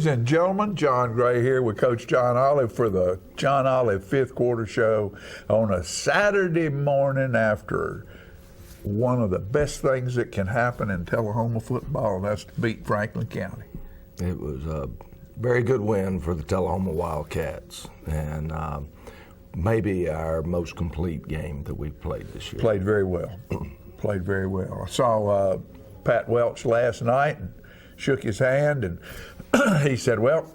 Ladies and gentlemen, John Gray here with Coach John Olive for the John Olive Fifth Quarter Show on a Saturday morning after one of the best things that can happen in Tullahoma football, and that's to beat Franklin County. It was a very good win for the Tullahoma Wildcats, and maybe our most complete game that we've played this year. Played very well. Played very well. I saw Pat Welch last night and shook his hand, and he said, well,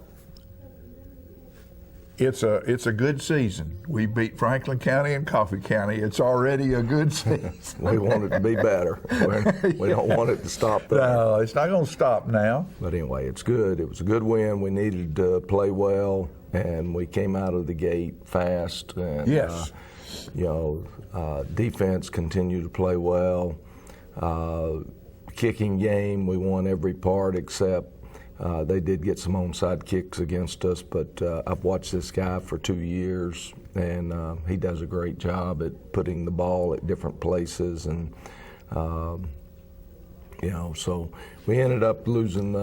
it's a good season. We beat Franklin County and Coffee County. It's already a good season. We want it to be better. We don't want it to stop there. No, it's not going to stop now. But anyway, it's good. It was a good win. We needed to play well, and we came out of the gate fast. And, yes. Defense continued to play well. Kicking game, we won every part except they did get some onside kicks against us, but I've watched this guy for 2 years, and he does a great job at putting the ball at different places. And, so we ended up losing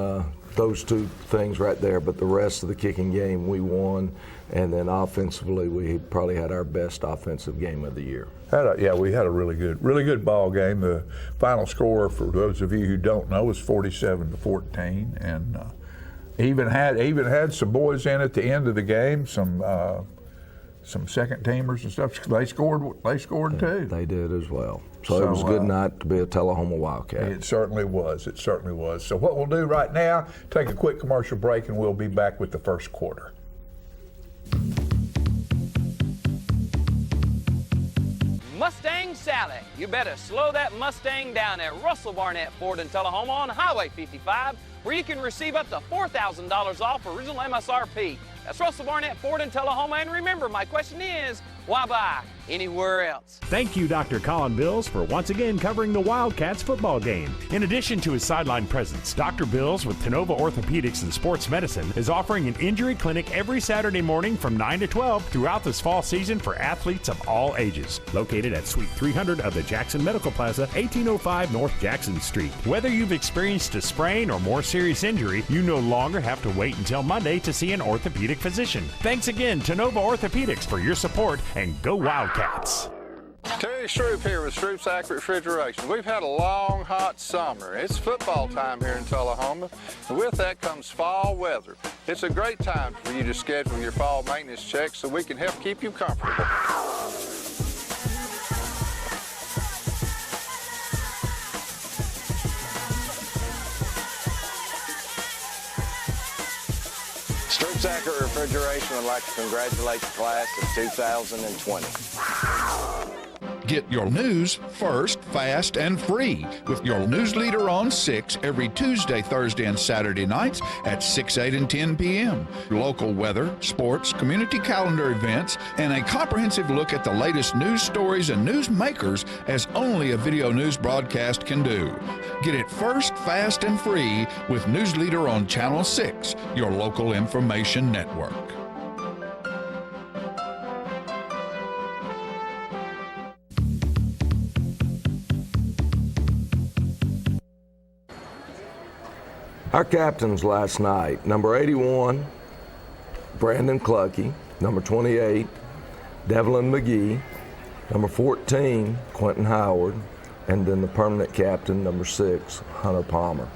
those two things right there, but the rest of the kicking game we won. And then offensively, we probably had our best offensive game of the year. We had a really good ball game. The final score, for those of you who don't know, was 47-14, and even had some boys in at the end of the game, some second teamers and stuff. They scored too. They did as well. So it was a good night to be a Tullahoma Wildcat. It certainly was. It certainly was. So what we'll do right now, take a quick commercial break, and we'll be back with the first quarter. Mustang Sally. You better slow that Mustang down at Russell Barnett Ford in Tullahoma on Highway 55, where you can receive up to $4,000 off original MSRP. That's Russell Barnett Ford in Tullahoma. And remember, my question is, why buy anywhere else? Thank you, Dr. Colin Bills, for once again covering the Wildcats football game. In addition to his sideline presence, Dr. Bills with Tenova Orthopedics and Sports Medicine is offering an injury clinic every Saturday morning from 9 to 12 throughout this fall season for athletes of all ages. Located at Suite 300 of the Jackson Medical Plaza, 1805 North Jackson Street. Whether you've experienced a sprain or more serious injury, you no longer have to wait until Monday to see an orthopedic physician. Thanks again, Tenova Orthopedics, for your support, and go Wildcats. Terry Shroop here with Shroop's Accurate Refrigeration. We've had a long, hot summer. It's football time here in Tullahoma, and with that comes fall weather. It's a great time for you to schedule your fall maintenance checks so we can help keep you comfortable. Shroop's Accurate Refrigeration would like to congratulate the class of 2020. Get your news first, fast, and free with your news leader on 6 every Tuesday, Thursday, and Saturday nights at 6, 8, and 10 p.m. Local weather, sports, community calendar events, and a comprehensive look at the latest news stories and news makers as only a video news broadcast can do. Get it first, fast, and free with News Leader on Channel 6, your local information network. Our captains last night, number 81, Brandon Cluckey, number 28, Devlin McGee, number 14, Quentin Howard, and then the permanent captain, number 6, Hunter Palmer.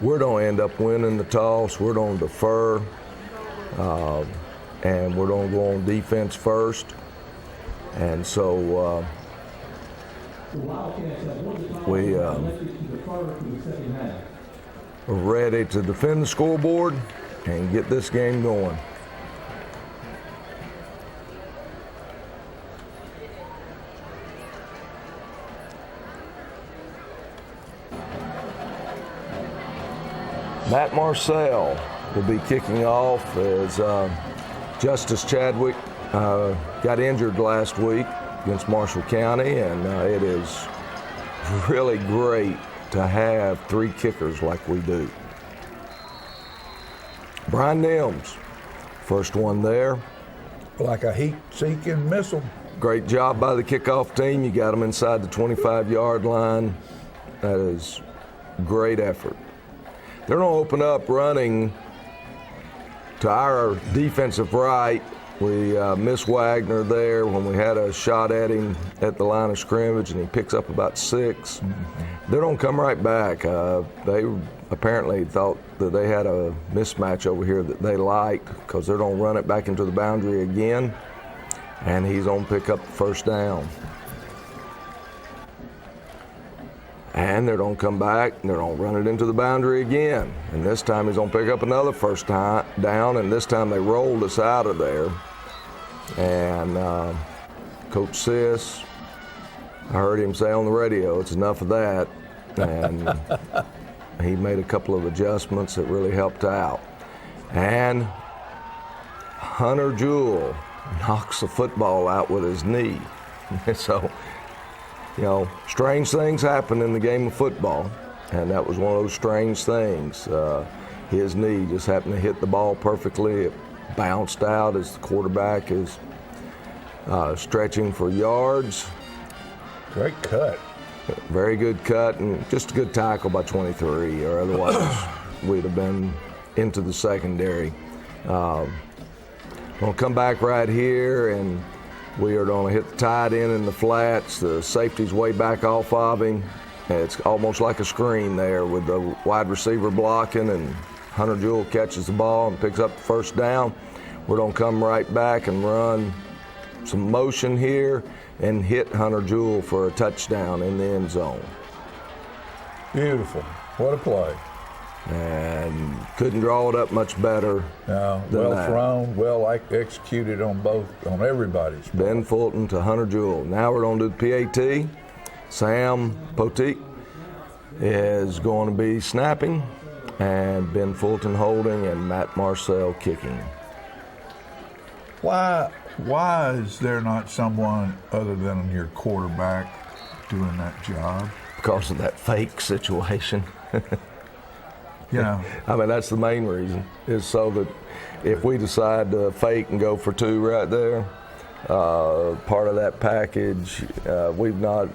We're going to end up winning the toss. We're going to defer, and we're going to go on defense first. And so we are ready to defend the scoreboard and get this game going. Matt Marcel will be kicking off as Justice Chadwick got injured last week against Marshall County, and it is really great to have 3 kickers like we do. Brian Nims, first one there. Like a heat-seeking missile. Great job by the kickoff team. You got them inside the 25-yard line. That is great effort. They're going to open up running to our defensive right. We missed Wagner there when we had a shot at him at the line of scrimmage, and he picks up about 6. They're going to come right back. They apparently thought that they had a mismatch over here that they liked, because they're going to run it back into the boundary again, and he's going to pick up the first down. And they're going to come back, and they're going to run it into the boundary again. And this time he's going to pick up another first down, and this time they rolled us out of there. And Coach Sis, I heard him say on the radio, it's enough of that. And he made a couple of adjustments that really helped out. And Hunter Jewell knocks the football out with his knee. So, you know, strange things happen in the game of football, and that was one of those strange things. His knee just happened to hit the ball perfectly. It bounced out as the quarterback is stretching for yards. Great cut. Very good cut, and just a good tackle by 23, or otherwise we'd have been into the secondary. We'll come back right here, and we are going to hit the tight end in the flats. The safety's way back off of him. It's almost like a screen there with the wide receiver blocking, and Hunter Jewell catches the ball and picks up the first down. We're going to come right back and run some motion here and hit Hunter Jewell for a touchdown in the end zone. Beautiful. What a play. And couldn't draw it up much better. No, than well that. thrown, well executed on everybody's part. Ben Fulton to Hunter Jewell. Now we're going to do the PAT. Sam Poteet is going to be snapping, and Ben Fulton holding, and Matt Marcel kicking. Why is there not someone other than your quarterback doing that job? Because of that fake situation. You know, I mean, that's the main reason, is so that if we decide to fake and go for 2 right there, part of that package, we've not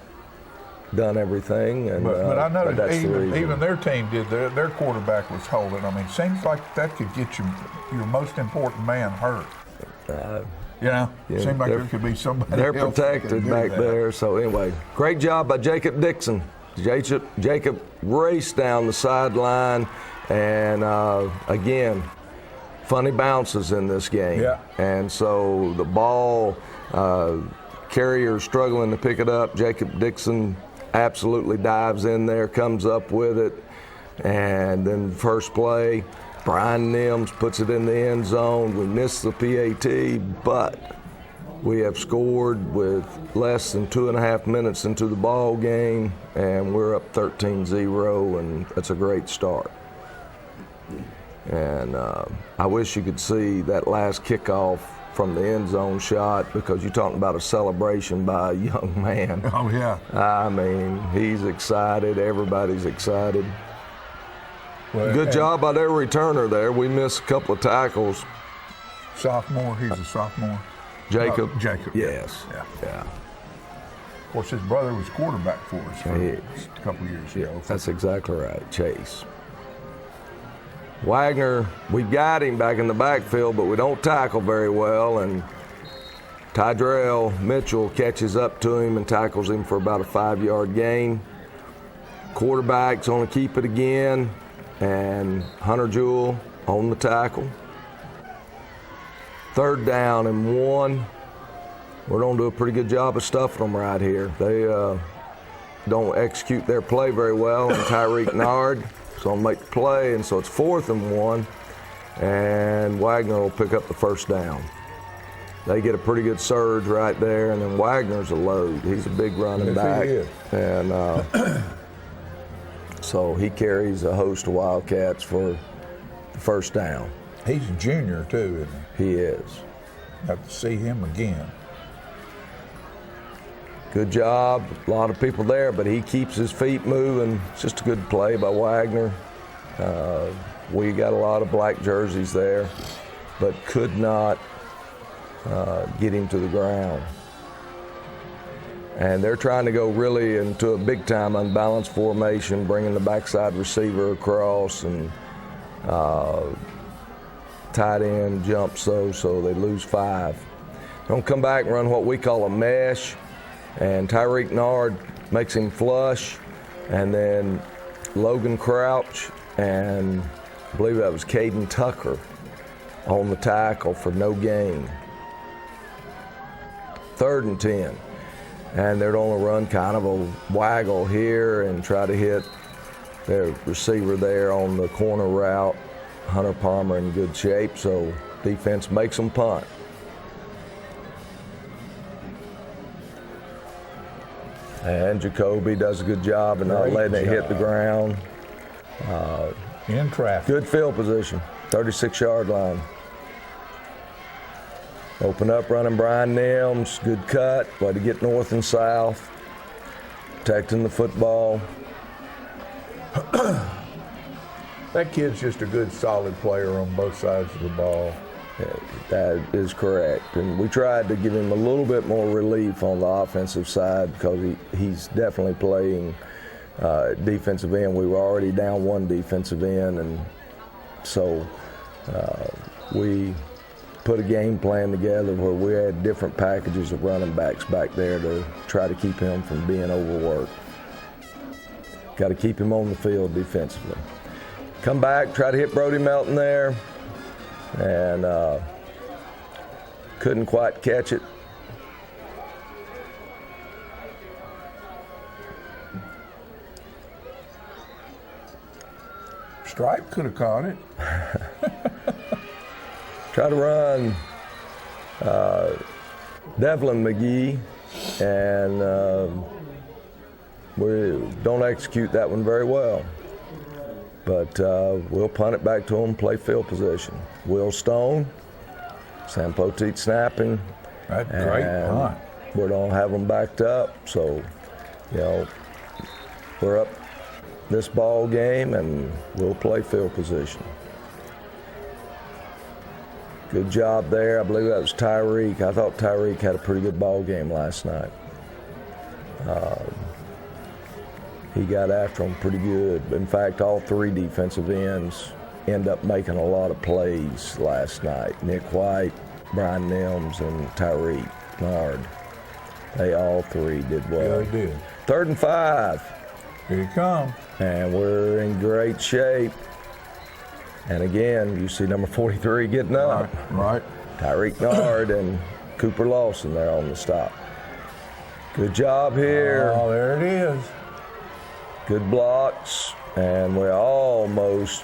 done everything. And, but I that's noticed the reason. even their team did, their quarterback was holding. I mean, seems like that could get your most important man hurt. You know, Yeah, seems like they're- there could be somebody They're else that protected can do back that. there. So anyway, great job by Jacob Dixon. Jacob raced down the sideline, and again, funny bounces in this game. Yeah. And so the ball, carrier struggling to pick it up. Jacob Dixon absolutely dives in there, comes up with it, and then first play, Brian Nims puts it in the end zone. We missed the PAT, but we have scored with less than 2.5 minutes into the ball game, and we're up 13-0, and that's a great start. And I wish you could see that last kickoff from the end zone shot, because you're talking about a celebration by a young man. Oh, yeah. I mean, he's excited. Everybody's excited. Well, Good and job by their returner there. We missed a couple of tackles. Sophomore, he's a sophomore. Jacob? Jacob. Yes. Yeah. Of course, his brother was quarterback for us for He a is. couple years ago. That's exactly right, Chase. Wagner, we've got him back in the backfield, but we don't tackle very well, and Tydrell Mitchell catches up to him and tackles him for about a 5-yard gain. Quarterback's going to keep it again, and Hunter Jewell on the tackle. 3rd down and 1. We're going to do a pretty good job of stuffing them right here. They don't execute their play very well, and Tyreek Nard is going to make the play, and so it's 4th and 1, and Wagner will pick up the first down. They get a pretty good surge right there, and then Wagner's a load. He's a big running Yes, back. he is. And so he carries a host of Wildcats for the first down. He's a junior, too, isn't He is. he? Have to see him again. Good job. A lot of people there, but he keeps his feet moving. It's just a good play by Wagner. We got a lot of black jerseys there, but could not get him to the ground. And they're trying to go really into a big-time unbalanced formation, bringing the backside receiver across, and tight end jumps so they lose 5. Don't come back and run what we call a mesh, and Tyreek Nard makes him flush, and then Logan Crouch and I believe that was Caden Tucker on the tackle for no gain. 3rd and 10. And they're going to run kind of a waggle here and try to hit their receiver there on the corner route. Hunter Palmer in good shape, so defense makes them punt. And Jacoby does a good job of not letting it hit the ground. In traffic. Good field position, 36-yard line. Open up running Brian Nims, good cut, way to get north and south. Protecting the football. That kid's just a good, solid player on both sides of the ball. Yeah, that is correct. And we tried to give him a little bit more relief on the offensive side because he's definitely playing defensive end. We were already down 1 defensive end, and so we put a game plan together where we had different packages of running backs back there to try to keep him from being overworked. Got to keep him on the field defensively. Come back, try to hit Brody Melton there, and couldn't quite catch it. Stripe could have caught it. Try to run Devlin McGee, and we don't execute that one very well. But we'll punt it back to him, play field position. Will Stone, Sam Poteet snapping. That's a great punt. We don't have them backed up, so, we're up this ball game, and we'll play field position. Good job there. I believe that was Tyreek. I thought Tyreek had a pretty good ball game last night. He got after them pretty good. In fact, all 3 defensive ends end up making a lot of plays last night. Nick White, Brian Nims, and Tyreek Nard. They all 3 did well. Yeah, they did. 3rd and 5. Here you come. And we're in great shape. And again, you see number 43 getting up. Right. Tyreek Nard and Cooper Lawson there on the stop. Good job here. Oh, there it is. Good blocks, and we almost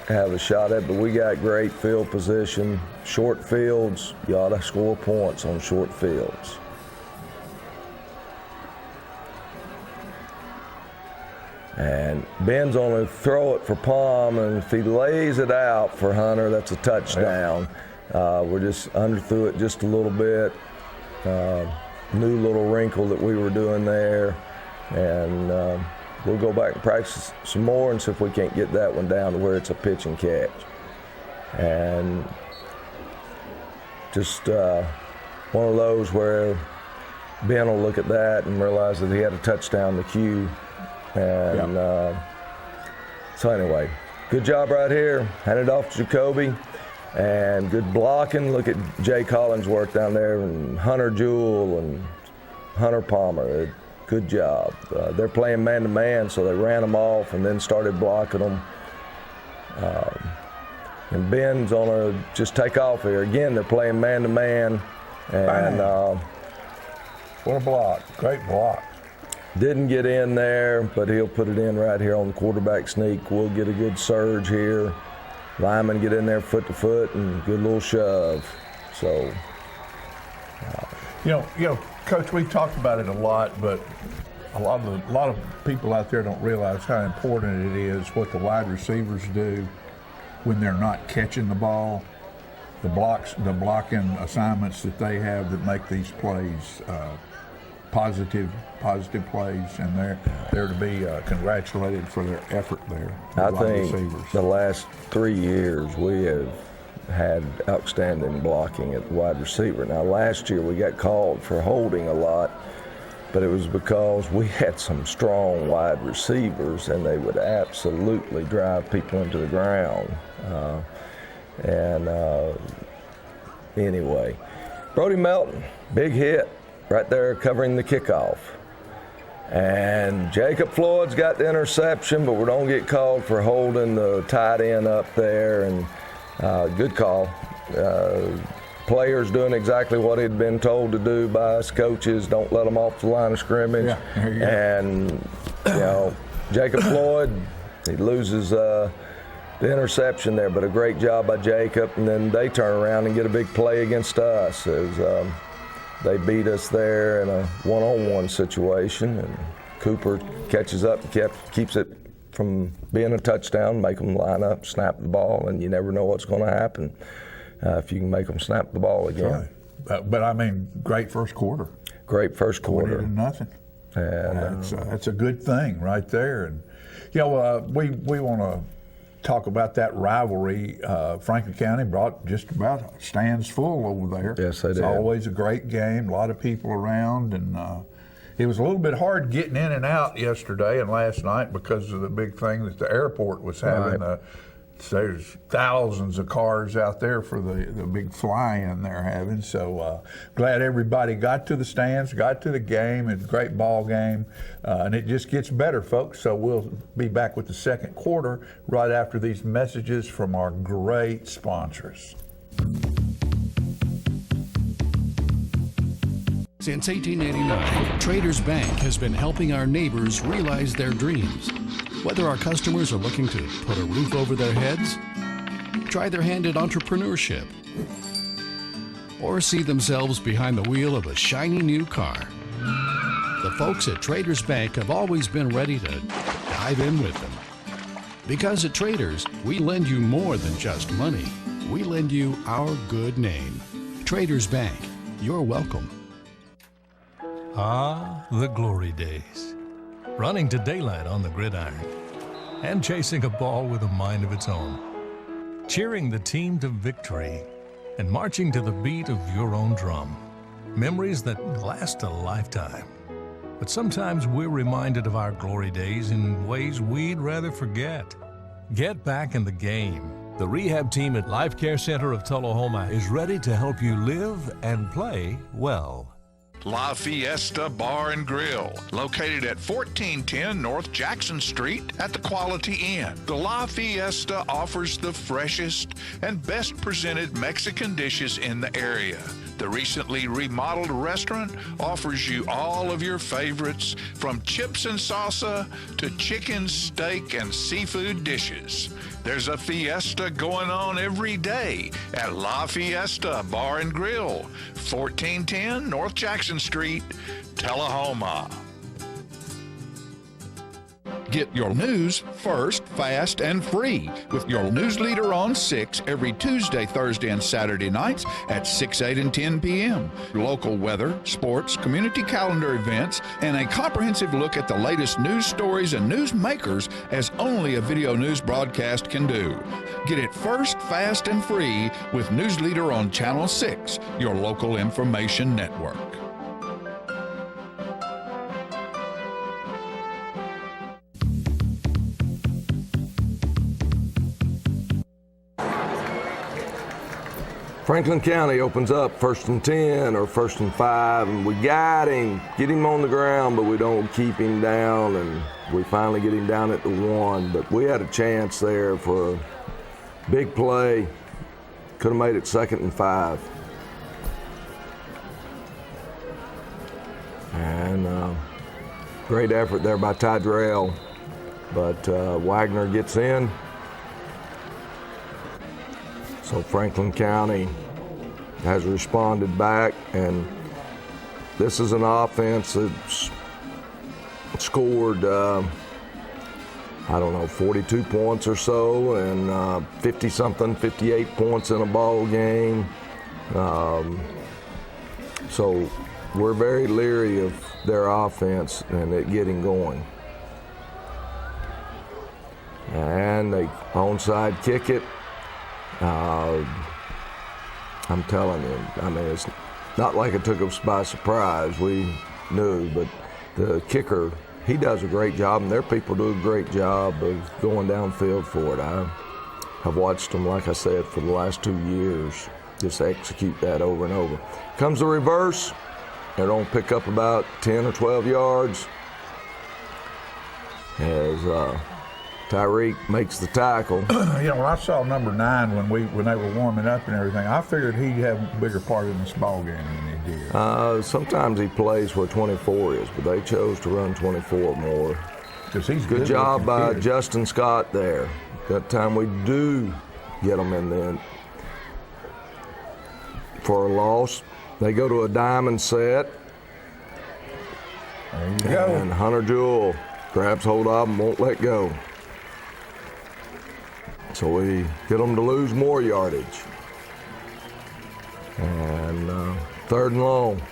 have a shot at it, but we got great field position. Short fields, you ought to score points on short fields. And Ben's only throw it for Palm, and if he lays it out for Hunter, that's a touchdown. We're just underthrew it just a little bit. New little wrinkle that we were doing there, and we'll go back and practice some more and see if we can't get that one down to where it's a pitch and catch. And just one of those where Ben will look at that and realize that he had a touchdown to cue. And so anyway, good job right here. Hand it off to Jacoby. And good blocking. Look at Jay Collins' work down there, and Hunter Jewell and Hunter Palmer. Good job. They're playing man-to-man, so they ran them off and then started blocking them. And Ben's on a just take off here. Again, they're playing man-to-man. And what a block. Great block. Didn't get in there, but he'll put it in right here on the quarterback sneak. We'll get a good surge here. Linemen get in there foot to foot, and good little shove. So, you know, Coach, we've talked about it a lot, but a lot of people out there don't realize how important it is what the wide receivers do when they're not catching the ball. The blocking assignments that they have that make these plays positive plays, and they're to be congratulated for their effort there. I think the last 3 years we have had outstanding blocking at the wide receiver. Now last year we got called for holding a lot, but it was because we had some strong wide receivers, and they would absolutely drive people into the ground. Anyway, Brody Melton, big hit right there covering the kickoff. And Jacob Floyd's got the interception, but we don't get called for holding the tight end up there. And good call. Players doing exactly what he'd been told to do by us coaches. Don't let them off the line of scrimmage. Yeah, there you go. And, Jacob Floyd, he loses the interception there, but a great job by Jacob. And then they turn around and get a big play against us as they beat us there in a one-on-one situation. And Cooper catches up and keeps it from being a touchdown, make them line up, snap the ball, and you never know what's going to happen if you can make them snap the ball again. Right. But I mean, great first quarter. Great first quarter. 20-0. And That's a good thing right there. And we want to talk about that rivalry. Franklin County brought just about stands full over there. Yes, they did. It's always a great game. A lot of people around, and it was a little bit hard getting in and out yesterday and last night because of the big thing that the airport was having. Right. There's thousands of cars out there for the big fly-in they're having. So glad everybody got to the stands, got to the game. It's a great ball game, and it just gets better, folks. So we'll be back with the second quarter right after these messages from our great sponsors. Since 1889, Traders Bank has been helping our neighbors realize their dreams. Whether our customers are looking to put a roof over their heads, try their hand at entrepreneurship, or see themselves behind the wheel of a shiny new car, the folks at Traders Bank have always been ready to dive in with them. Because at Traders, we lend you more than just money. We lend you our good name. Traders Bank, you're welcome. Ah, the glory days. Running to daylight on the gridiron and chasing a ball with a mind of its own. Cheering the team to victory and marching to the beat of your own drum. Memories that last a lifetime. But sometimes we're reminded of our glory days in ways we'd rather forget. Get back in the game. The rehab team at Life Care Center of Tullahoma is ready to help you live and play well. La Fiesta Bar and Grill, located at 1410 North Jackson Street at the Quality Inn. The La Fiesta offers the freshest and best presented Mexican dishes in the area. The recently remodeled restaurant offers you all of your favorites, from chips and salsa to chicken, steak, and seafood dishes. There's a fiesta going on every day at La Fiesta Bar and Grill, 1410 North Jackson Street, Tullahoma. Get your news first, fast, and free with your news leader on 6 every Tuesday, Thursday, and Saturday nights at 6, 8, and 10 p.m. Local weather, sports, community calendar events, and a comprehensive look at the latest news stories and news makers as only a video news broadcast can do. Get it first, fast, and free with News Leader on Channel 6, your local information network. Franklin County opens up 1st and 10 or 1st and 5, and we got him, get him on the ground, but we don't keep him down, and we finally get him down at the 1. But we had a chance there for a big play. Could have made it 2nd and 5. And great effort there by Tydrell, but Wagner gets in. So Franklin County has responded back, and this is an offense that's scored, 42 points or so, and 50-something, 58 points in a ball game. So we're very leery of their offense and it getting going. And they onside kick it. I'm telling you, I mean, it's not like it took us by surprise. We knew, but the kicker, he does a great job, and their people do a great job of going downfield for it. I have watched them, like I said, for the last 2 years, just execute that over and over. Comes the reverse, they're going to pick up about 10 or 12 yards as Tyreek makes the tackle. You know, when I saw number 9 when they were warming up and everything, I figured he'd have a bigger part in this ball game than he did. Sometimes he plays where 24 is, but they chose to run 24 more. Because he's Good job by kid. Justin Scott there. That time we do get them in there for a loss. They go to a diamond set. There you go. And Hunter Jewell grabs hold of him, won't let go. So we get them to lose more yardage. And 3rd and long.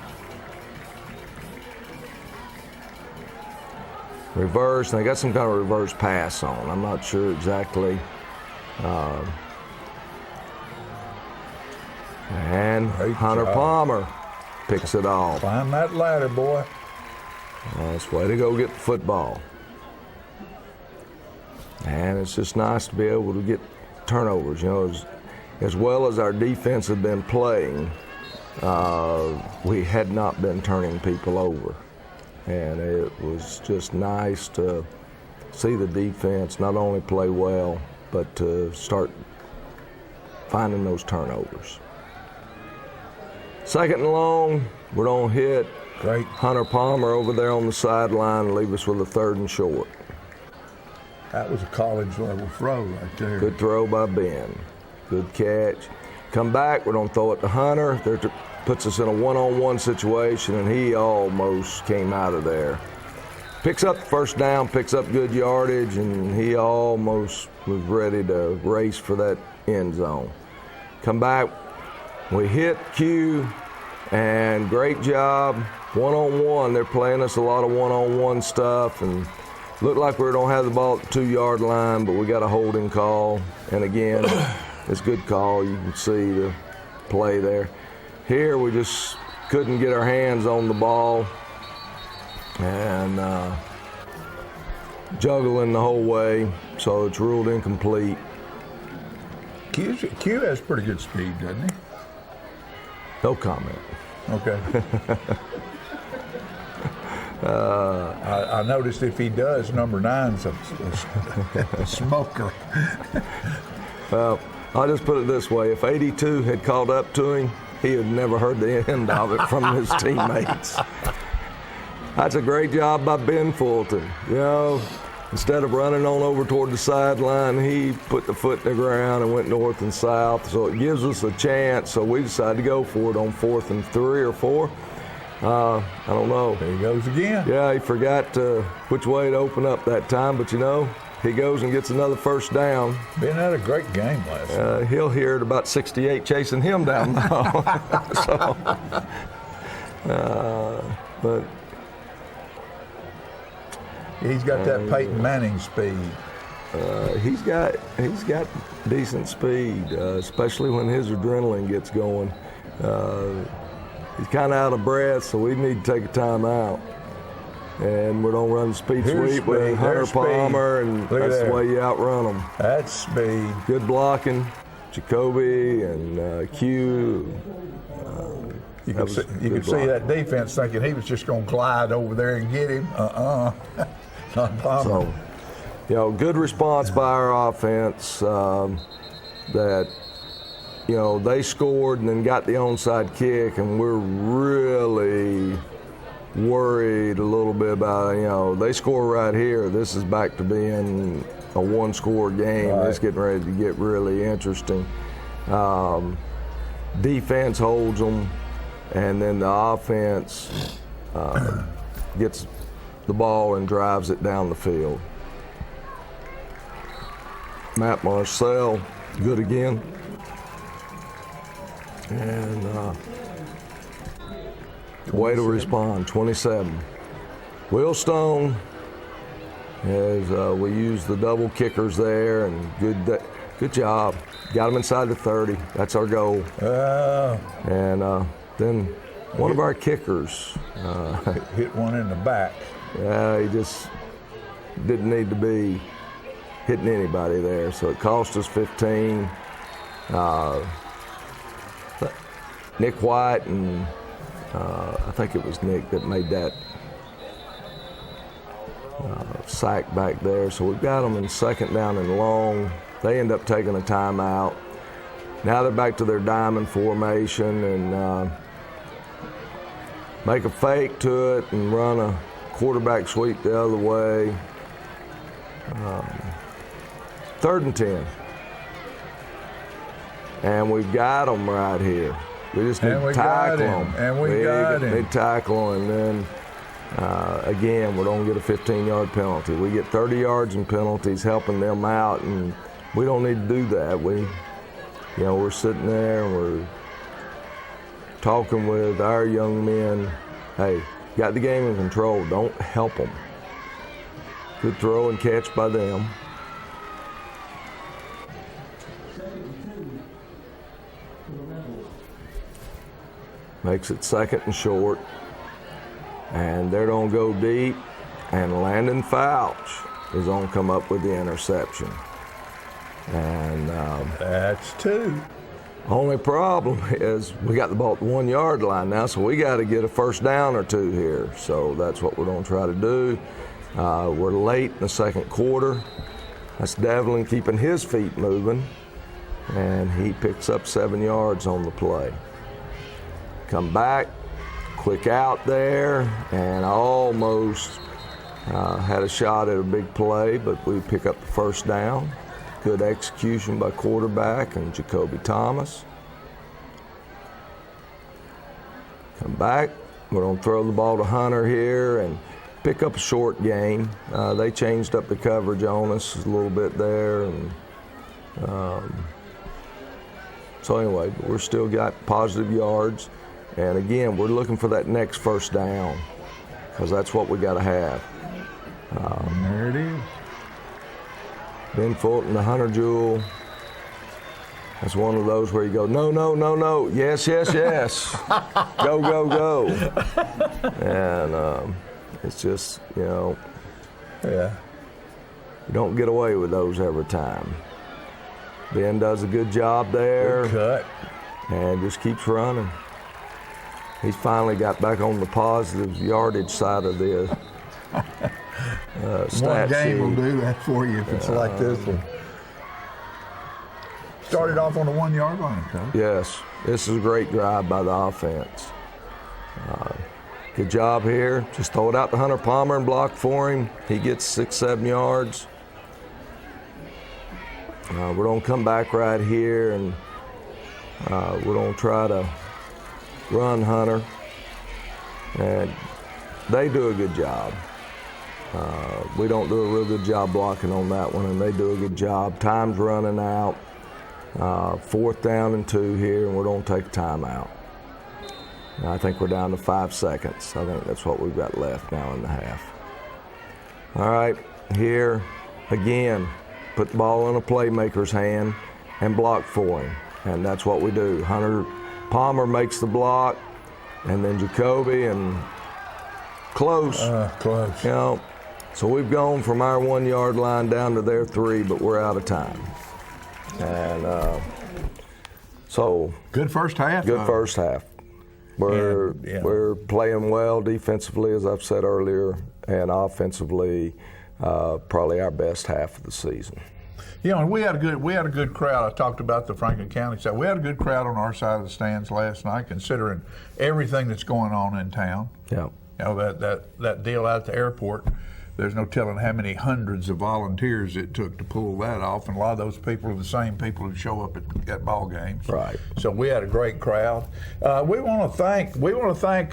Reverse, and they got some kind of reverse pass on. I'm not sure exactly. And Great Hunter job. Palmer picks it off. Climb that ladder, boy. That's the way to go get the football. And it's just nice to be able to get turnovers. You know, as well as our defense had been playing, we had not been turning people over. And it was just nice to see the defense not only play well, but to start finding those turnovers. 2nd and long, we're going to hit Great. Hunter Palmer over there on the sideline and leave us with a 3rd and short. That was a college level throw right there. Good throw by Ben. Good catch. Come back, we're going to throw it to Hunter. Puts us in a one-on-one situation, and he almost came out of there. Picks up the 1st down, picks up good yardage, and he almost was ready to race for that end zone. Come back, we hit Q, and great job. One-on-one, they're playing us a lot of one-on-one stuff, and looked like we were going to have the ball at the 2-yard line, but we got a holding call. And again, it's a good call. You can see the play there. Here, we just couldn't get our hands on the ball and juggling the whole way, so it's ruled incomplete. Q has pretty good speed, doesn't he? No comment. Okay. I noticed if he does, number 9's a smoker. Well, I'll just put it this way. If 82 had called up to him, he had never heard the end of it from his teammates. That's a great job by Ben Fulton. You know, instead of running on over toward the sideline, he put the foot in the ground and went north and south. So it gives us a chance. So we decided to go for it on 4th and 3 or 4. I don't know. There he goes again. Yeah, he forgot which way to open up that time, but you know, he goes and gets another 1st down. Ben had a great game last night. He'll hear it about 68 chasing him down now. But He's got that Peyton Manning speed. he's got decent speed, especially when his adrenaline gets going. He's kind of out of breath, so we need to take a timeout. And we're going to run the speed Here's sweep with speed. Hunter There's Palmer, and Look at that's the there. way you outrun them. That's speed. Good blocking, Jacoby and Q. You That can was see, you good can see block. that defense thinking he was just going to glide over there and get him. Not Palmer. So, you know, good response by our offense. That, you know, they scored and then got the onside kick, and we're really worried a little bit about, you know, they score right here. This is back to being a one-score game. Right. It's getting ready to get really interesting. Defense holds them, and then the offense gets the ball and drives it down the field. Matt Marcel, good again. And way to respond, 27. Will Stone, as we use the double kickers there, and good job. Got him inside the 30. That's our goal. And then one of our kickers. Hit one in the back. He just didn't need to be hitting anybody there, so it cost us 15. Nick White and I think it was Nick that made that sack back there. So we've got them in second down and long. They end up taking a timeout. Now they're back to their diamond formation and make a fake to it and run a quarterback sweep the other way. 3rd and 10. And we've got them right here. We just need to tackle them. And we got him. Need to tackle, and then again, we don't get a 15-yard penalty. We get 30 yards in penalties helping them out, and we don't need to do that. We're sitting there and we're talking with our young men. Hey, got the game in control. Don't help them. Good throw and catch by them. Makes it 2nd and short. And they're going to go deep. And Landon Fouch is going to come up with the interception. And that's 2. Only problem is we got the ball at the 1 yard line now, so we got to get a first down or 2 here. So that's what we're going to try to do. We're late in the 2nd quarter. That's Devlin keeping his feet moving. And he picks up 7 yards on the play. Come back, quick out there, and almost had a shot at a big play, but we pick up the first down. Good execution by quarterback and Jacoby Thomas. Come back, we're going to throw the ball to Hunter here and pick up a short gain. They changed up the coverage on us a little bit there. And so anyway, we're still got positive yards. And again, we're looking for that next first down because that's what we got to have. There it is. Ben Fulton, the Hunter Jewel. That's one of those where you go, no, no, no, no, yes, yes, yes. Go, go, go. And it's just, Yeah. you don't get away with those every time. Ben does a good job there. Good cut. And just keeps running. He's finally got back on the positive yardage side of the stat One game sheet. will do that for you if it's like this one. Started off on the 1 yard line, Coach. Yes, this is a great drive by the offense. Good job here. Just throw it out to Hunter Palmer and block for him. He gets 6-7 yards. We're going to come back right here and we're going to try to run Hunter. And they do a good job. We don't do a real good job blocking on that one, and they do a good job. Time's running out. 4th down and 2 here, and we're going to take a timeout. I think we're down to 5 seconds. I think that's what we've got left now in the half. All right, here again, put the ball in a playmaker's hand and block for him, and that's what we do. Hunter Palmer makes the block, and then Jacoby and close. Close. So we've gone from our 1 yard line down to their 3, but we're out of time. And so Good first half. good first half. We're playing well defensively, as I've said earlier, and offensively, probably our best half of the season. And we had a good crowd. I talked about the Franklin County side. We had a good crowd on our side of the stands last night, considering everything that's going on in town. Yeah. That deal out at the airport. There's no telling how many hundreds of volunteers it took to pull that off, and a lot of those people are the same people who show up at ball games. Right. So we had a great crowd. We want to thank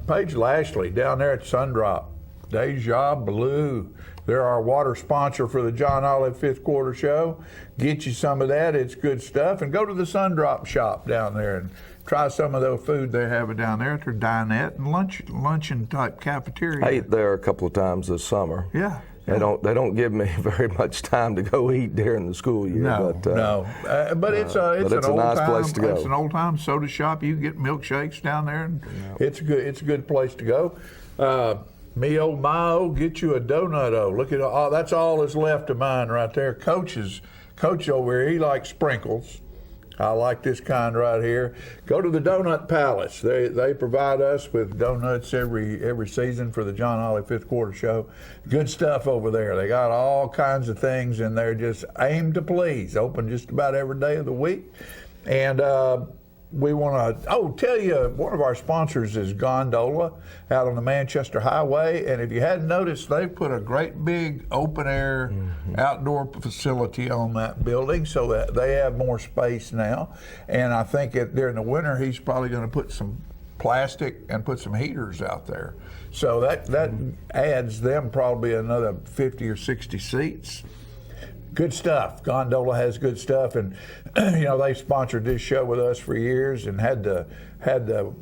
Paige Lashley down there at Sundrop. Deja Blue. They're our water sponsor for the John Olive 5th Quarter Show. Get you some of that. It's good stuff. And go to the Sundrop shop down there and try some of the food they have down there at their dinette and luncheon type cafeteria. I ate there a couple of times this summer. Yeah. They don't give me very much time to go eat during the school year. But it's a an nice old place to go. It's an old time soda shop. You can get milkshakes down there, and it's a good place to go. My get you a donut. Look at all. That's all that's left of mine right there. Coach over here, he likes sprinkles. I like this kind right here. Go to the Donut Palace. They provide us with donuts every season for the John Ollie Fifth Quarter Show. Good stuff over there. They got all kinds of things in there, just aimed to please. Open just about every day of the week. And we want to tell you, one of our sponsors is Gondola out on the Manchester Highway, and if you hadn't noticed, they've put a great big open air outdoor facility on that building so that they have more space now. And I think during the winter he's probably going to put some plastic and put some heaters out there, so that adds them probably another 50 or 60 seats. Good stuff. Gondola has good stuff, and they sponsored this show with us for years, and had the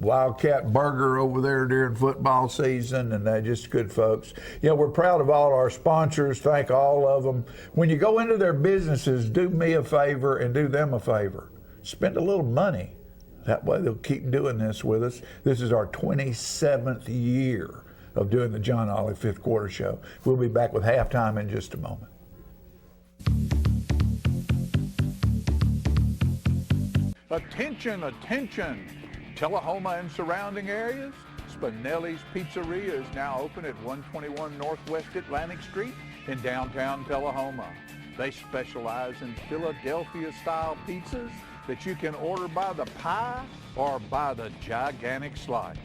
Wildcat Burger over there during football season, and they're just good folks. We're proud of all our sponsors. Thank all of them. When you go into their businesses, do me a favor and do them a favor. Spend a little money. That way they'll keep doing this with us. This is our 27th year of doing the John Ollie Fifth Quarter Show. We'll be back with halftime in just a moment. Attention, Tullahoma and surrounding areas. Spinelli's Pizzeria is now open at 121 Northwest Atlantic Street in downtown Tullahoma. They specialize in Philadelphia-style pizzas that you can order by the pie or by the gigantic slice.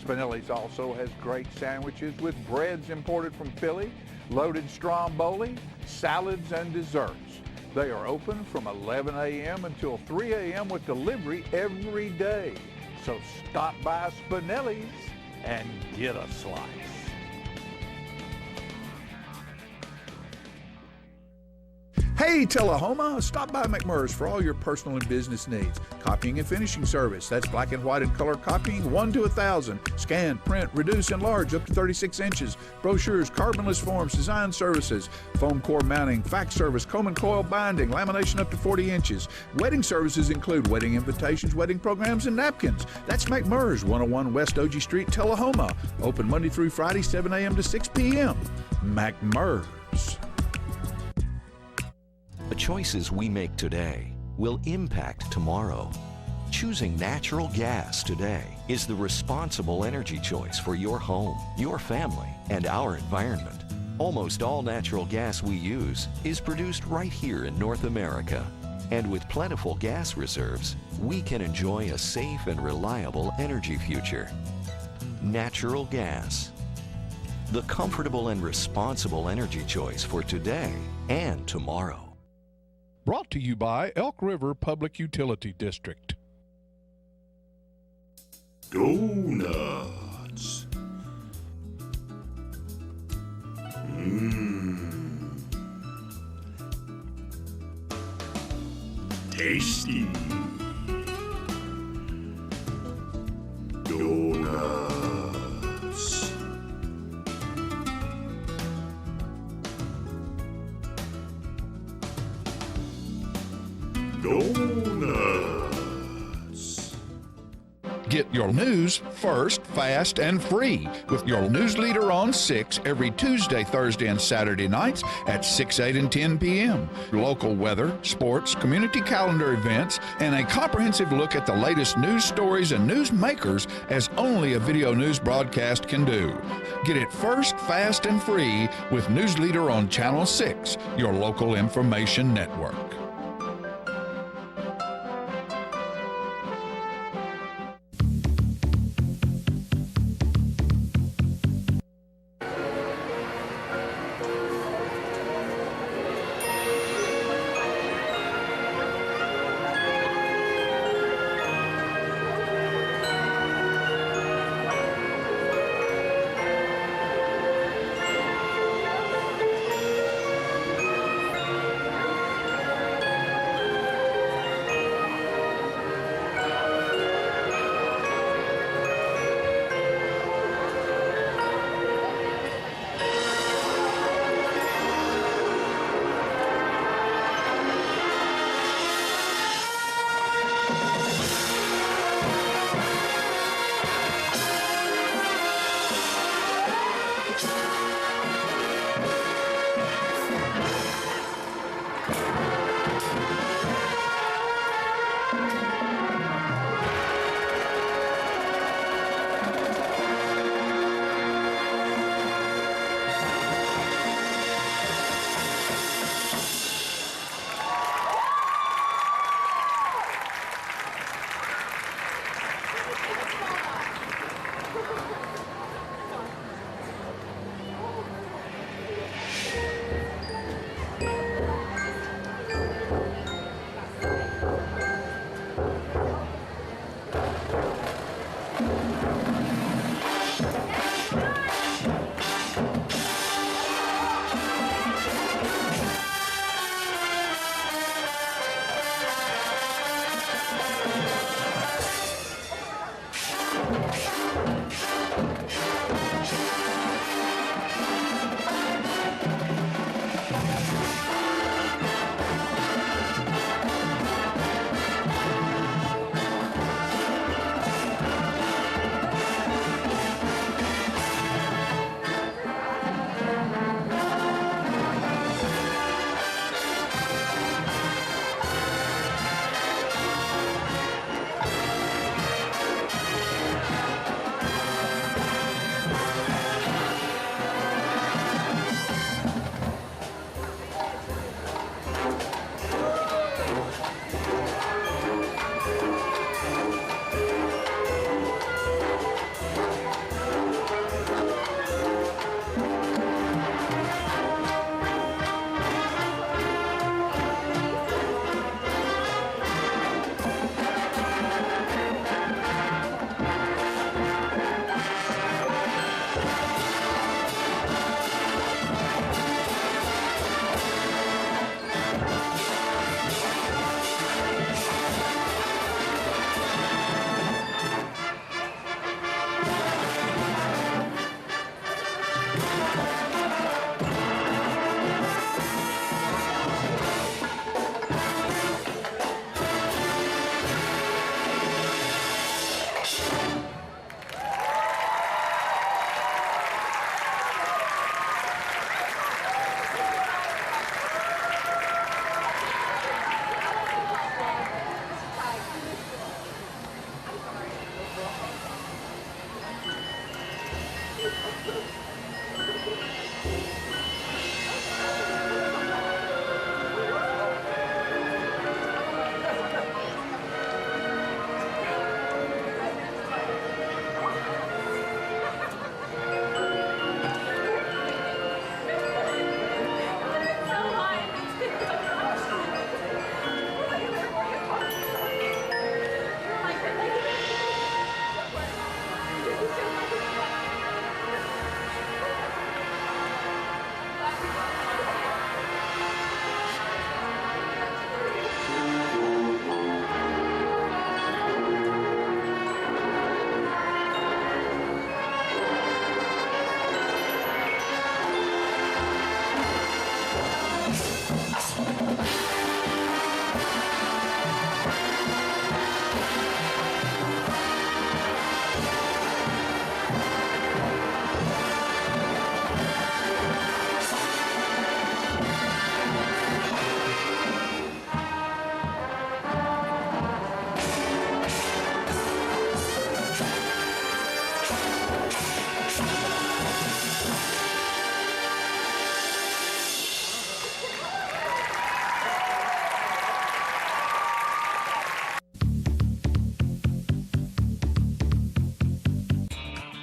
Spinelli's also has great sandwiches with breads imported from Philly, loaded stromboli, salads, and desserts. They are open from 11 a.m. until 3 a.m. with delivery every day. So stop by Spinelli's and get a slice. Hey, Tullahoma, stop by McMurray's for all your personal and business needs. Copying and finishing service. That's black and white and color copying, 1 to 1,000. Scan, print, reduce, enlarge up to 36 inches. Brochures, carbonless forms, design services, foam core mounting, fax service, comb and coil binding, lamination up to 40 inches. Wedding services include wedding invitations, wedding programs, and napkins. That's McMurray's, 101 West OG Street, Tullahoma. Open Monday through Friday, 7 a.m. to 6 p.m. McMurray's. The choices we make today will impact tomorrow. Choosing natural gas today is the responsible energy choice for your home, your family, and our environment. Almost all natural gas we use is produced right here in North America. And with plentiful gas reserves, we can enjoy a safe and reliable energy future. Natural gas. The comfortable and responsible energy choice for today and tomorrow. Brought to you by Elk River Public Utility District. Donuts. Tasty. Donuts. Donuts. Get your news first, fast, and free with your news leader on 6 every Tuesday, Thursday, and Saturday nights at 6, 8, and 10 p.m. Local weather, sports, community calendar events, and a comprehensive look at the latest news stories and news makers as only a video news broadcast can do. Get it first, fast, and free with News Leader on Channel 6, your local information network.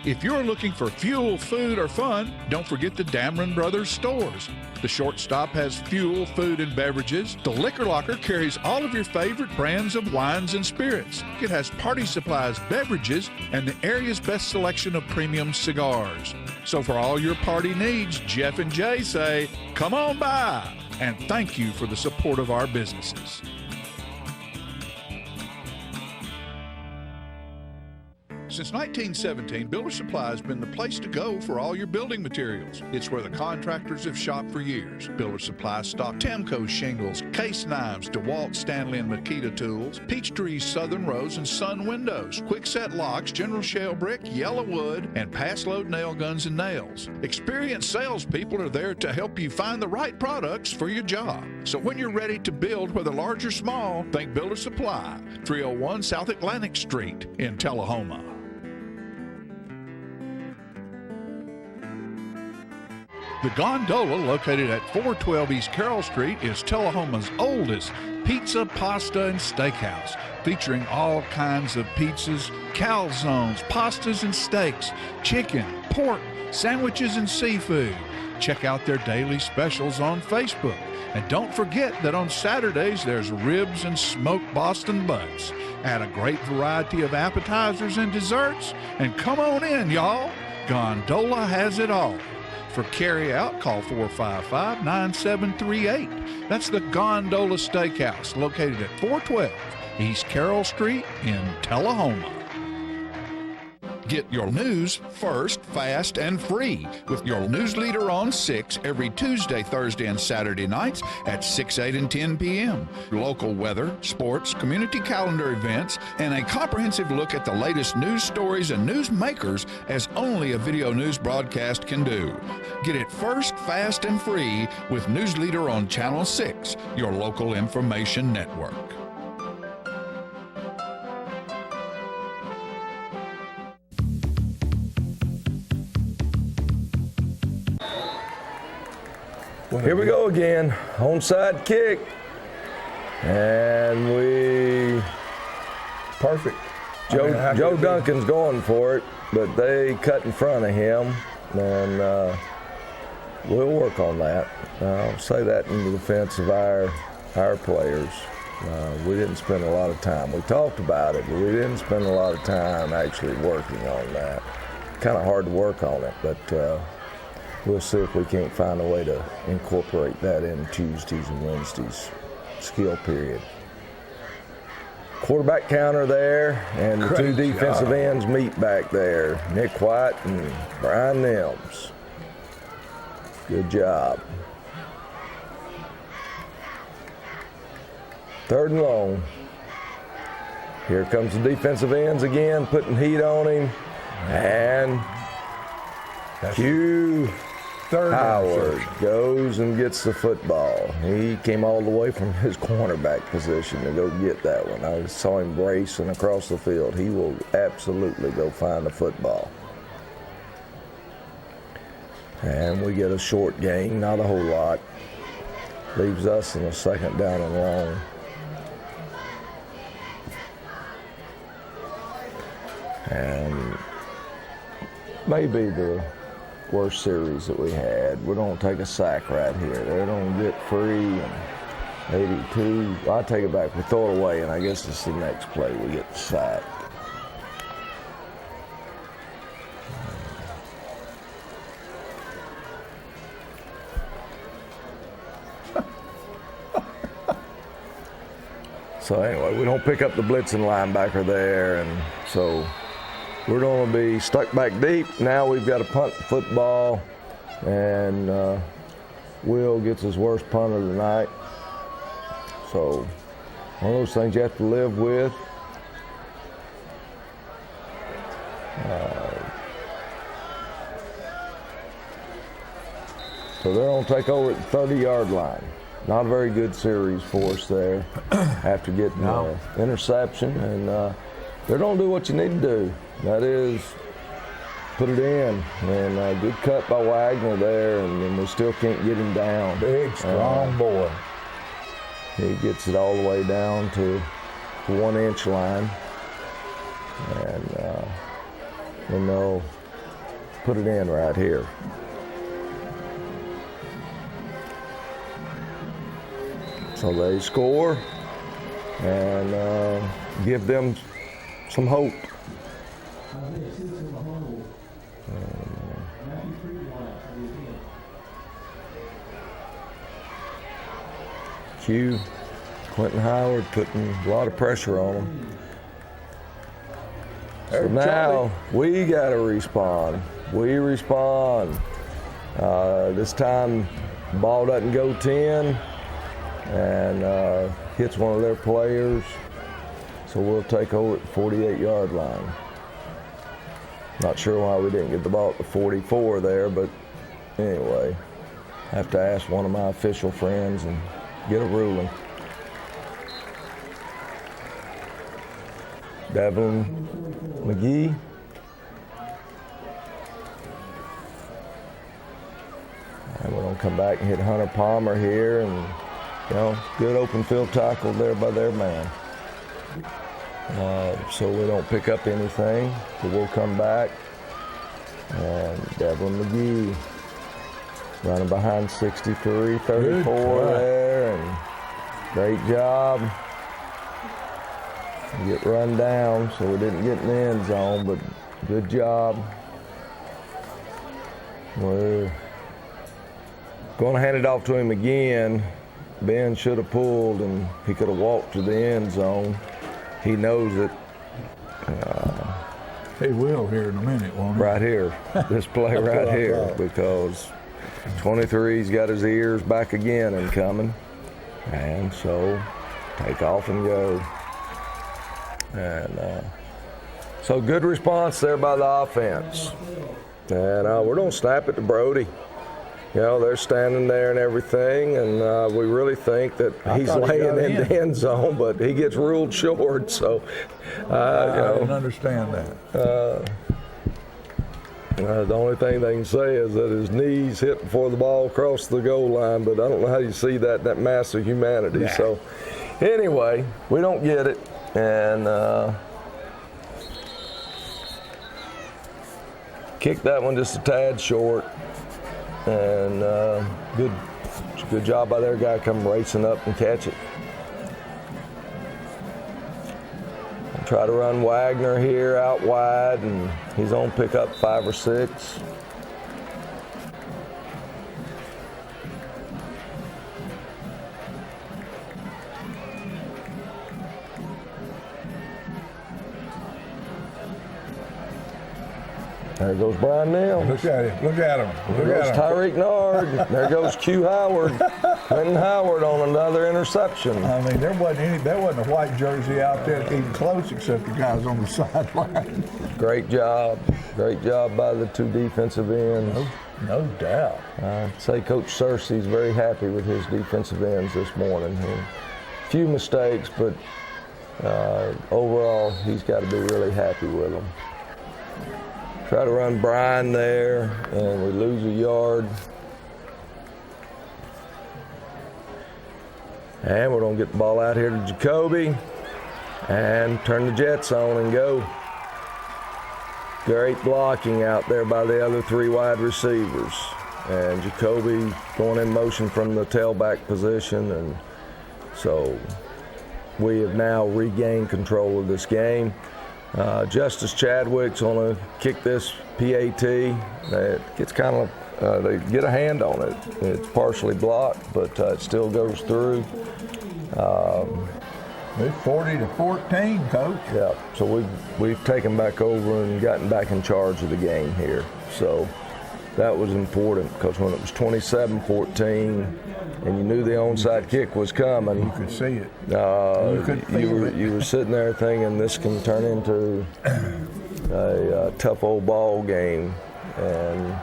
If you're looking for fuel, food, or fun, don't forget the Dameron Brothers stores. The Shortstop has fuel, food, and beverages. The Liquor Locker carries all of your favorite brands of wines and spirits. It has party supplies, beverages, and the area's best selection of premium cigars. So for all your party needs, Jeff and Jay say, come on by, and thank you for the support of our businesses. Since 1917, Builder Supply has been the place to go for all your building materials. It's where the contractors have shopped for years. Builder Supply stock Temco shingles, case knives, DeWalt, Stanley, and Makita tools, Peachtree Southern Rose and Sun windows, Quickset locks, General Shell brick, yellow wood, and pass-load nail guns and nails. Experienced salespeople are there to help you find the right products for your job. So when you're ready to build, whether large or small, think Builder Supply, 301 South Atlantic Street in Tullahoma. The Gondola, located at 412 East Carroll Street, is Tullahoma's oldest pizza, pasta, and steakhouse, featuring all kinds of pizzas, calzones, pastas, and steaks, chicken, pork, sandwiches, and seafood. Check out their daily specials on Facebook. And don't forget that on Saturdays, there's ribs and smoked Boston butts. Add a great variety of appetizers and desserts, and come on in, y'all. Gondola has it all. For carry-out, call 455-9738. That's the Gondola Steakhouse, located at 412 East Carroll Street in Tullahoma. Get your news first, fast, and free with your news leader on 6 every Tuesday, Thursday, and Saturday nights at 6, 8, and 10 p.m. Local weather, sports, community calendar events, and a comprehensive look at the latest news stories and news makers as only a video news broadcast can do. Get it first, fast, and free with News Leader on Channel 6, your local information network. Here we go again, onside kick, and Perfect. Joe Duncan's going for it, but they cut in front of him, and we'll work on that. I'll say that in the defense of our players. We didn't spend a lot of time. We talked about it, but we didn't spend a lot of time actually working on that. Kind of hard to work on it, but we'll see if we can't find a way to incorporate that in Tuesdays and Wednesdays skill period. Quarterback counter there, and the two defensive ends meet back there. Nick White and Brian Nims. Good job. 3rd and long. Here comes the defensive ends again, putting heat on him. And Q Howard goes and gets the football. He came all the way from his cornerback position to go get that one. I saw him racing across the field. He will absolutely go find the football. And we get a short gain, not a whole lot. Leaves us in a 2nd down and long. And maybe the worst series that we had. We don't take a sack right here. They don't get free. And 82. Well, I take it back. We throw it away, and I guess it's the next play we get the sack. So anyway, we don't pick up the blitzing linebacker there, and so we're going to be stuck back deep. Now we've got to punt the football, and Will gets his worst punt of the night. So one of those things you have to live with. So they're going to take over at the 30-yard line. Not a very good series for us there after getting the interception. And they're going to do what you need to do. That is put it in. And good cut by Wagner there, and we still can't get him down. Big, strong boy. He gets it all the way down to the 1-inch line. And we know put it in right here. So they score and give them some hope. Quentin Howard putting a lot of pressure on him. So now we got to respond. We respond. This time, ball doesn't go 10 and hits one of their players. So we'll take over at the 48-yard line. Not sure why we didn't get the ball at the 44 there, but anyway, have to ask one of my official friends and get a ruling. Devlin McGee. And we're going to come back and hit Hunter Palmer here, and good open field tackle there by their man. So we don't pick up anything, but we'll come back. And Devlin McGee running behind 63, 34 there, and great job. Get run down, so we didn't get in the end zone, but good job. We're going to hand it off to him again. Ben should have pulled, and he could have walked to the end zone. He knows it. He will here in a minute, won't he? Right here, this play right here, because 23's got his ears back again and coming. And so take off and go. And so good response there by the offense. And we're going to snap it to Brody. They're standing there and everything, and we really think that he's laying in the end zone, but he gets ruled short. So, I didn't understand that. The only thing they can say is that his knees hit before the ball crossed the goal line, but I don't know how you see that mass of humanity. Yeah. So, anyway, we don't get it, and kicked that one just a tad short. And good job by their guy come racing up and catch it. I'll try to run Wagner here out wide, and he's on pick up 5 or 6. There goes Brian Mills. Look at him. There goes Tyreek Nard. There goes Q Howard. Quentin Howard on another interception. I mean, there wasn't a white jersey out there even close except the guys on the sideline. Great job. Great job by the 2 defensive ends. No doubt. I'd say Coach Searcy's very happy with his defensive ends this morning. A few mistakes, but overall, he's got to be really happy with them. Try to run Brian there, and we lose a yard. And we're going to get the ball out here to Jacoby and turn the Jets on and go. Great blocking out there by the other 3 wide receivers. And Jacoby going in motion from the tailback position. And so we have now regained control of this game. Justice Chadwick's going to kick this PAT. It gets kind of, they get a hand on it. It's partially blocked, but it still goes through. It's 40-14, Coach. Yeah, so we've taken back over and gotten back in charge of the game here. So that was important, because when it was 27-14 and you knew the onside kick was coming, you could see it. You were sitting there thinking this can turn into a tough old ball game. And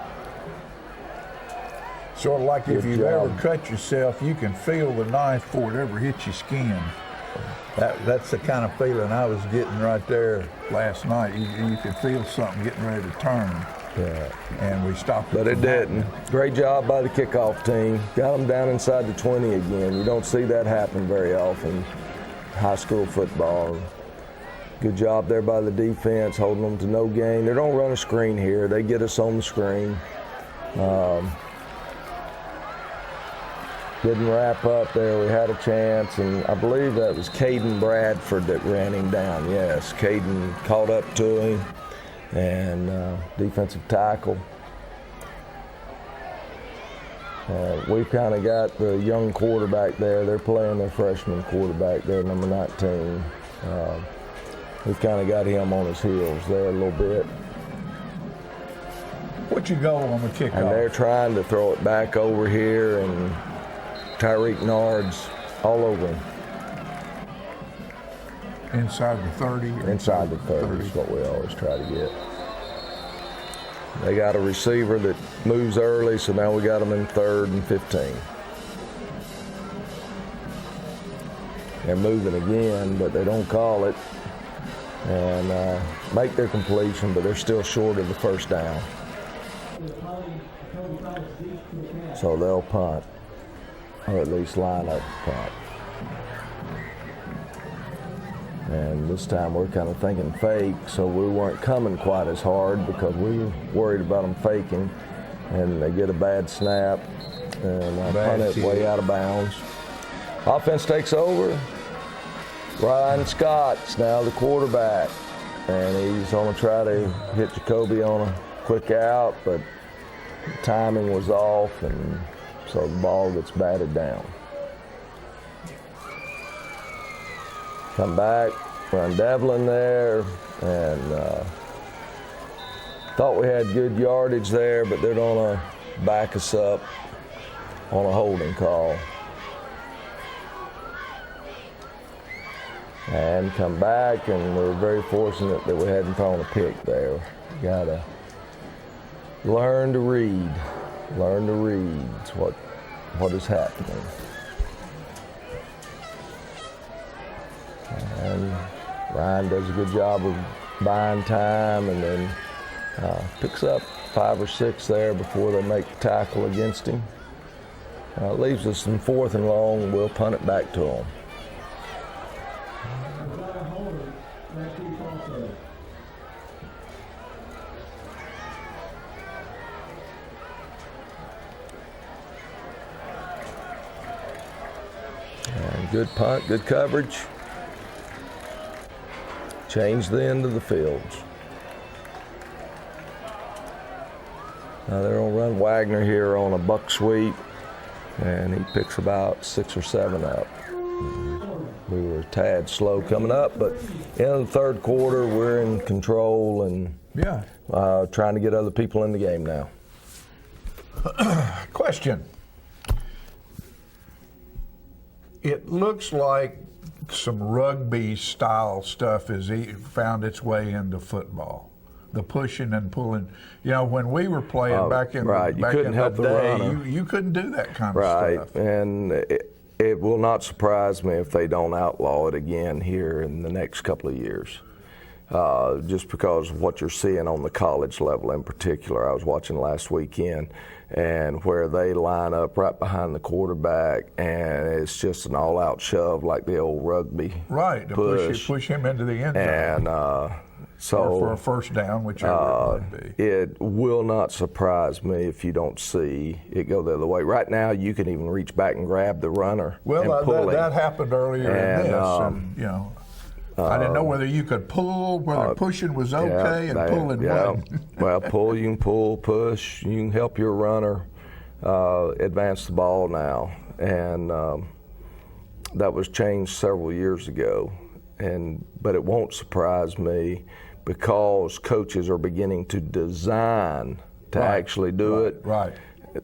sort of like if you've ever cut yourself, you can feel the knife before it ever hits your skin. That's the kind of feeling I was getting right there last night. You could feel something getting ready to turn. Yeah. And we stopped it. But it didn't. Great job by the kickoff team. Got them down inside the 20 again. You don't see that happen very often. High school football. Good job there by the defense, holding them to no gain. They don't run a screen here. They get us on the screen. Didn't wrap up there. We had a chance, and I believe that was Caden Bradford that ran him down. Yes, Caden caught up to him, and defensive tackle. We've kind of got the young quarterback there. They're playing their freshman quarterback there, number 19. We've kind of got him on his heels there a little bit. What'd you go on the kickoff? And they're trying to throw it back over here, and Tyreek Nard's all over him. Inside the 30? Inside the 30 is what we always try to get. They got a receiver that moves early, so now we got them in 3rd and 15. They're moving again, but they don't call it, and make their completion, but they're still short of the first down. So they'll punt, or at least line up punt. And this time we're kind of thinking fake, so we weren't coming quite as hard because we were worried about them faking. And they get a bad snap and punt it way out of bounds. Offense takes over. Ryan Scott's now the quarterback, and he's going to try to hit Jacoby on a quick out, but the timing was off, and so the ball gets batted down. Come back, run Devlin there, and thought we had good yardage there, but they're going to back us up on a holding call. And come back, and we're very fortunate that we hadn't thrown a pick there. Got to learn to read. Learn to read what is happening. And Ryan does a good job of buying time, and then picks up 5 or 6 there before they make the tackle against him. Leaves us in 4th and long. We'll punt it back to them. And good punt, good coverage. Change the end of the fields. Now they're going to run Wagner here on a buck sweep, and he picks about 6 or 7 up. We were a tad slow coming up, but in the 3rd quarter, we're in control and trying to get other people in the game now. Question. It looks like some rugby style stuff has found its way into football. The pushing and pulling. You know, when we were playing back in the day, you couldn't do that kind of stuff. Right, and it will not surprise me if they don't outlaw it again here in the next couple of years. Just because of what you're seeing on the college level in particular. I was watching last weekend, and where they line up right behind the quarterback, and it's just an all-out shove like the old rugby. Right, to push him into the end zone. And so, or for a first down, whichever it might be. It will not surprise me if you don't see it go the other way. Right now, you can even reach back and grab the runner and pull that happened earlier in this, and you know. I didn't know whether you could pull, whether pushing was okay, and pulling wasn't. Well, pull, you can pull, push, you can help your runner advance the ball now. And that was changed several years ago. But it won't surprise me because coaches are beginning to design to actually do it. Right.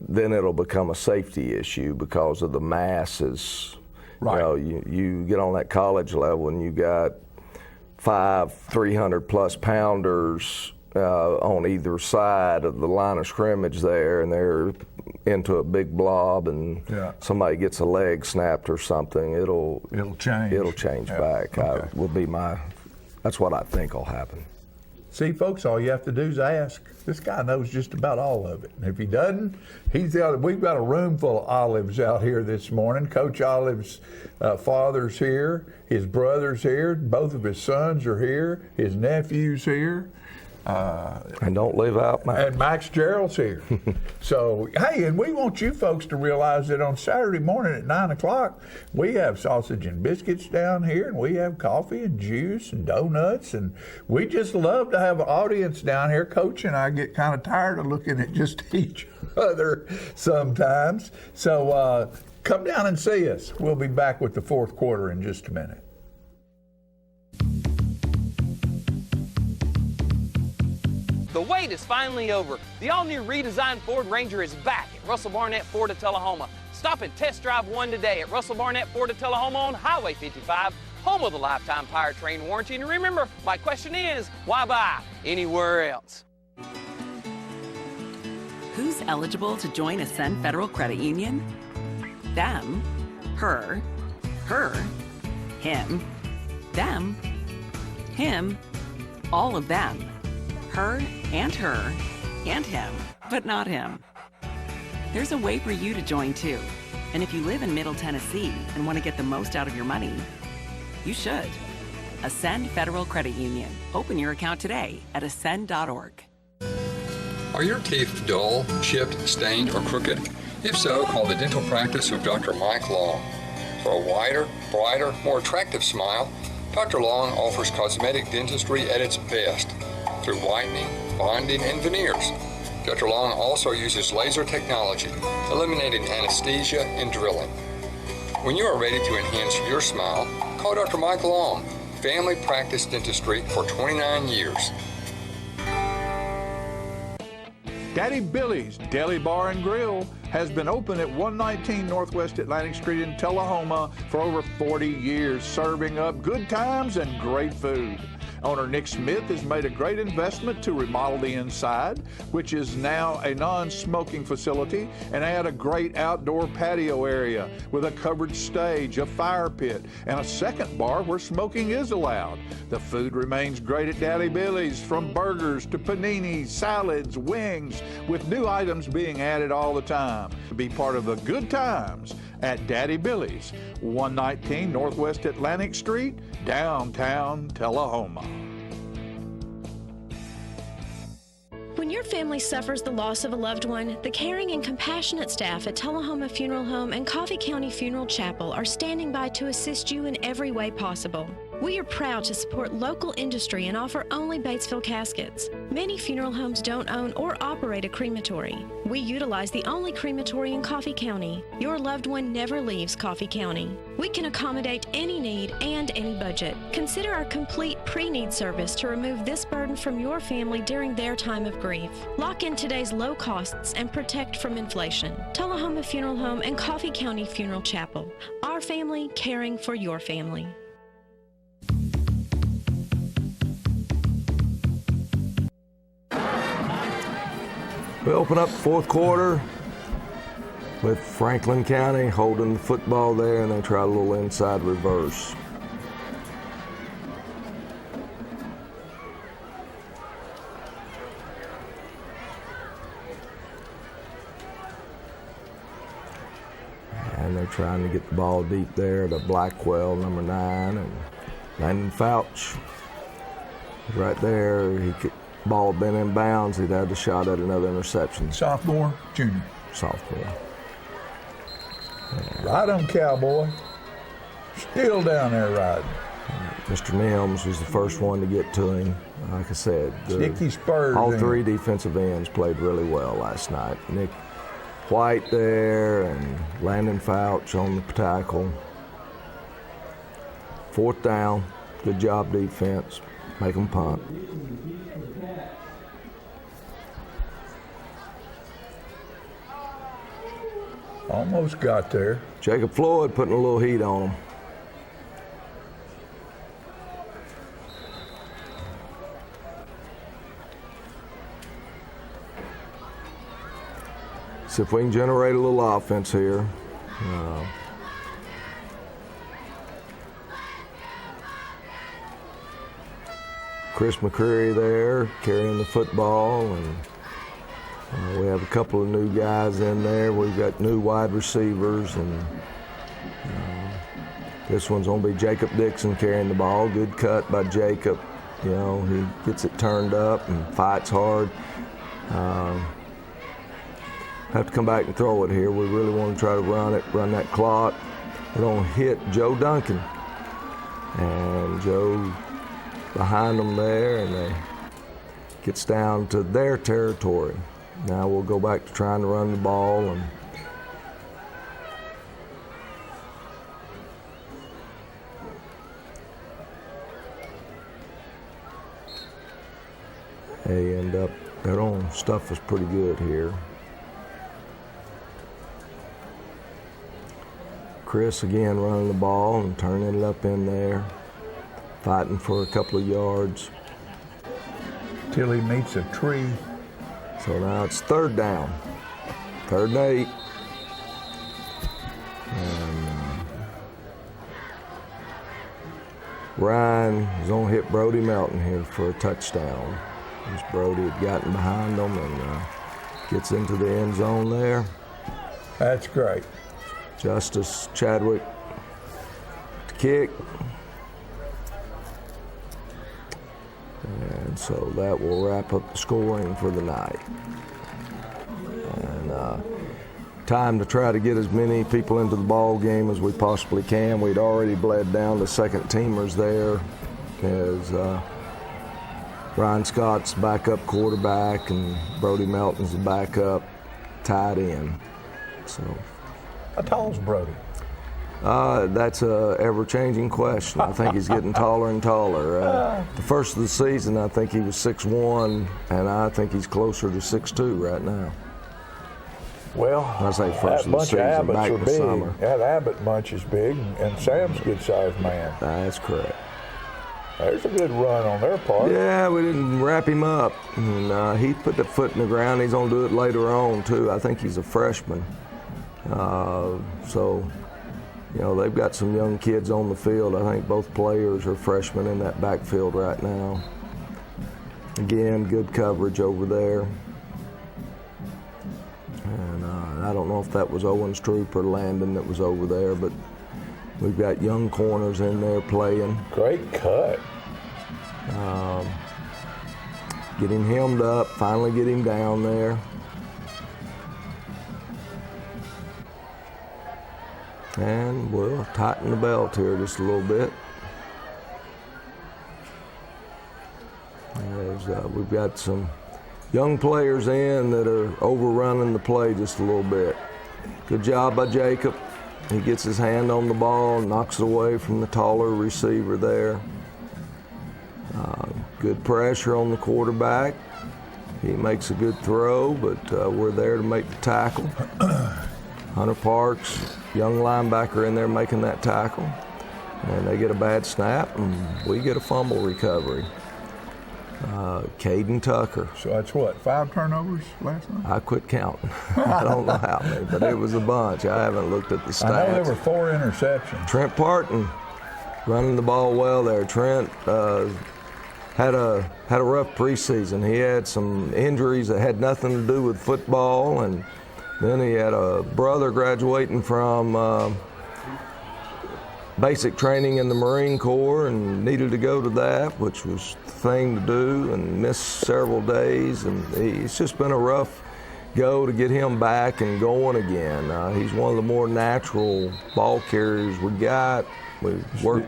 Then it'll become a safety issue because of the masses. Right. You know, you get on that college level and you got 5 300-plus pounders on either side of the line of scrimmage there, and they're into a big blob, and somebody gets a leg snapped or something. It'll change. It'll change back. Okay. That's what I think will happen. See, folks, all you have to do is ask. This guy knows just about all of it. And if he doesn't, we've got a room full of Olives out here this morning. Coach Olive's father's here. His brother's here. Both of his sons are here. His nephew's here. And don't leave out Max. And Max Gerald's here. So, hey, and we want you folks to realize that on Saturday morning at 9 o'clock, we have sausage and biscuits down here, and we have coffee and juice and donuts, and we just love to have an audience down here. Coach and I get kind of tired of looking at just each other sometimes. So come down and see us. We'll be back with the fourth quarter in just a minute. The wait is finally over. The all-new redesigned Ford Ranger is back at Russell Barnett Ford of Tullahoma. Stop and test drive one today at Russell Barnett Ford of Tullahoma on Highway 55, home of the lifetime powertrain warranty. And remember, my question is, why buy anywhere else? Who's eligible to join Ascend Federal Credit Union? Them, her, him, them, him, all of them. Her, and him, but not him. There's a way for you to join too. And if you live in Middle Tennessee and want to get the most out of your money, you should. Ascend Federal Credit Union. Open your account today at ascend.org. Are your teeth dull, chipped, stained, or crooked? If so, call the dental practice of Dr. Mike Long. For a wider, brighter, more attractive smile, Dr. Long offers cosmetic dentistry at its best through whitening, bonding, and veneers. Dr. Long also uses laser technology, eliminating anesthesia and drilling. When you are ready to enhance your smile, call Dr. Mike Long, family practice dentistry for 29 years. Daddy Billy's Deli Bar and Grill has been open at 119 Northwest Atlantic Street in Tullahoma for over 40 years, serving up good times and great food. Owner Nick Smith has made a great investment to remodel the inside, which is now a non-smoking facility, and add a great outdoor patio area with a covered stage, a fire pit, and a second bar where smoking is allowed. The food remains great at Daddy Billy's, from burgers to paninis, salads, wings, with new items being added all the time. To be part of the good times at Daddy Billy's, 119 Northwest Atlantic Street, downtown Tullahoma. When your family suffers the loss of a loved one, the caring and compassionate staff at Tullahoma Funeral Home and Coffee County Funeral Chapel are standing by to assist you in every way possible. We are proud to support local industry and offer only Batesville caskets. Many funeral homes don't own or operate a crematory. We utilize the only crematory in Coffee County. Your loved one never leaves Coffee County. We can accommodate any need and any budget. Consider our complete pre-need service to remove this burden from your family during their time of grief. Lock in today's low costs and protect from inflation. Tullahoma Funeral Home and Coffee County Funeral Chapel. Our family caring for your family. We open up the fourth quarter with Franklin County holding the football there, and they try a little inside reverse. And they're trying to get the ball deep there to Blackwell, number 9, and Landon Fouch right there. Ball been in bounds. He'd had the shot at another interception. Sophomore, junior. Sophomore. Yeah. Right on, Cowboy. Still down there riding. Mr. Nims was the first one to get to him. Like I said, Sticky Spurs. All three defensive ends played really well last night. Nick White there and Landon Fouch on the tackle. Fourth down. Good job defense. Make them punt. Almost got there. Jacob Floyd putting a little heat on him. See if we can generate a little offense here. Chris McCreary there carrying the football, and we have a couple of new guys in there. We've got new wide receivers, and this one's going to be Jacob Dixon carrying the ball. Good cut by Jacob. You know, he gets it turned up and fights hard. Have to come back and throw it here. We really want to try to run that clock. We're going to hit Joe Duncan. And Joe behind them there, and they gets down to their territory. Now we'll go back to trying to run the ball, and they end up, their own stuff is pretty good here. Chris again running the ball and turning it up in there, fighting for a couple of yards. Till he meets a tree. So now it's third down, 3rd and 8. And Ryan is going to hit Brody Melton here for a touchdown. As Brody had gotten behind them and gets into the end zone there. That's great. Justice Chadwick to kick. And so that will wrap up the scoring for the night. And time to try to get as many people into the ball game as we possibly can. We'd already bled down the second teamers there as Ryan Scott's backup quarterback and Brody Melton's the backup tight end. So. How tall is Brody? That's a ever-changing question. I think he's getting taller and taller. The first of the season, I think he was 6'1", and I think he's closer to 6'2" right now. Well, I say first of the season, Abbott's back are to big. summer. That Abbott bunch is big, and Sam's a good-sized man. That's correct. There's a good run on their part. Yeah, we didn't wrap him up. And he put the foot in the ground. He's going to do it later on, too. I think he's a freshman. So, you know, they've got some young kids on the field. I think both players are freshmen in that backfield right now. Again, good coverage over there. And I don't know if that was Owen's troop or Landon that was over there, but we've got young corners in there playing. Great cut. Get him hemmed up, finally get him down there. And we'll tighten the belt here just a little bit. We've got some young players in that are overrunning the play just a little bit. Good job by Jacob. He gets his hand on the ball, knocks it away from the taller receiver there. Good pressure on the quarterback. He makes a good throw, but we're there to make the tackle. Hunter Parks, young linebacker in there making that tackle. And they get a bad snap, and we get a fumble recovery. Caden Tucker. So that's what, 5 turnovers last night? I quit counting. I don't know how many, but it was a bunch. I haven't looked at the stats. I know there were 4 interceptions. Trent Parton running the ball well there. Trent had a rough preseason. He had some injuries that had nothing to do with football, and then he had a brother graduating from basic training in the Marine Corps and needed to go to that, which was the thing to do, and missed several days. And it's just been a rough go to get him back and going again. He's one of the more natural ball carriers we got. We work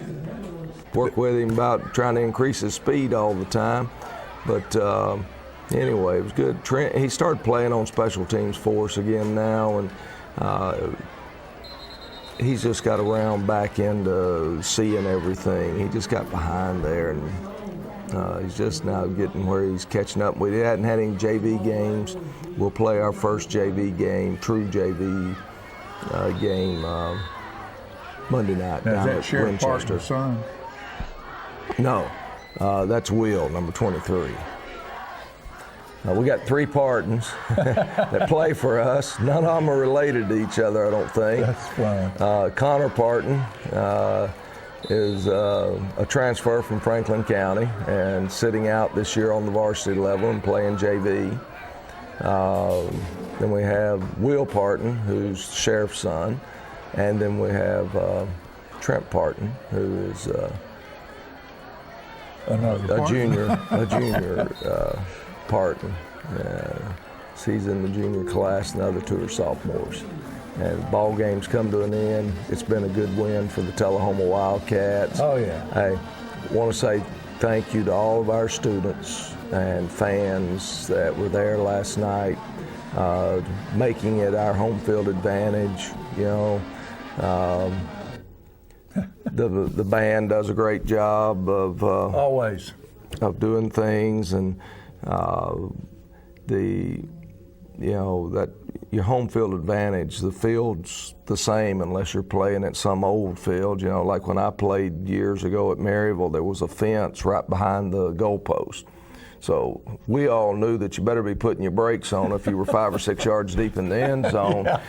with him about trying to increase his speed all the time. But anyway, it was good. Trent, he started playing on special teams for us again now, and he's just got around back into seeing everything. He just got behind there, and he's just now getting where he's catching up. We hadn't had any JV games. We'll play our first JV game, true JV game, Monday night Now, down is that at Sheriff Winchester. Parton's son? No, that's Will, number 23. We got 3 Partons that play for us. None of them are related to each other, I don't think. That's fun. Connor Parton, is a transfer from Franklin County and sitting out this year on the varsity level and playing JV. Then we have Will Parton, who's sheriff's son, and then we have Trent Parton, who is a junior Parton. He's in the junior class, and the other two are sophomores. And ball games come to an end. It's been a good win for the Tullahoma Wildcats. Oh yeah. I want to say thank you to all of our students and fans that were there last night, making it our home field advantage. You know, the band does a great job of always of doing things, and that your home field advantage, the field's the same unless you're playing at some old field. You know, like when I played years ago at Maryville, there was a fence right behind the goalpost. So we all knew that you better be putting your brakes on if you were 5 or 6 yards deep in the end zone. Yeah.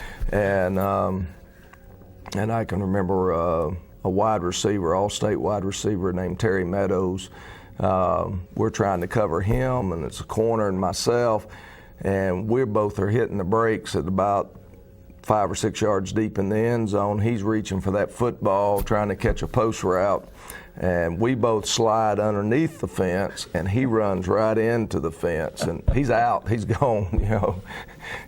And I can remember a wide receiver, all-state wide receiver named Terry Meadows. We're trying to cover him, and it's a corner and myself, and we both are hitting the brakes at about 5 or 6 yards deep in the end zone. He's reaching for that football, trying to catch a post route, and we both slide underneath the fence, and he runs right into the fence, and he's out, he's gone, you know.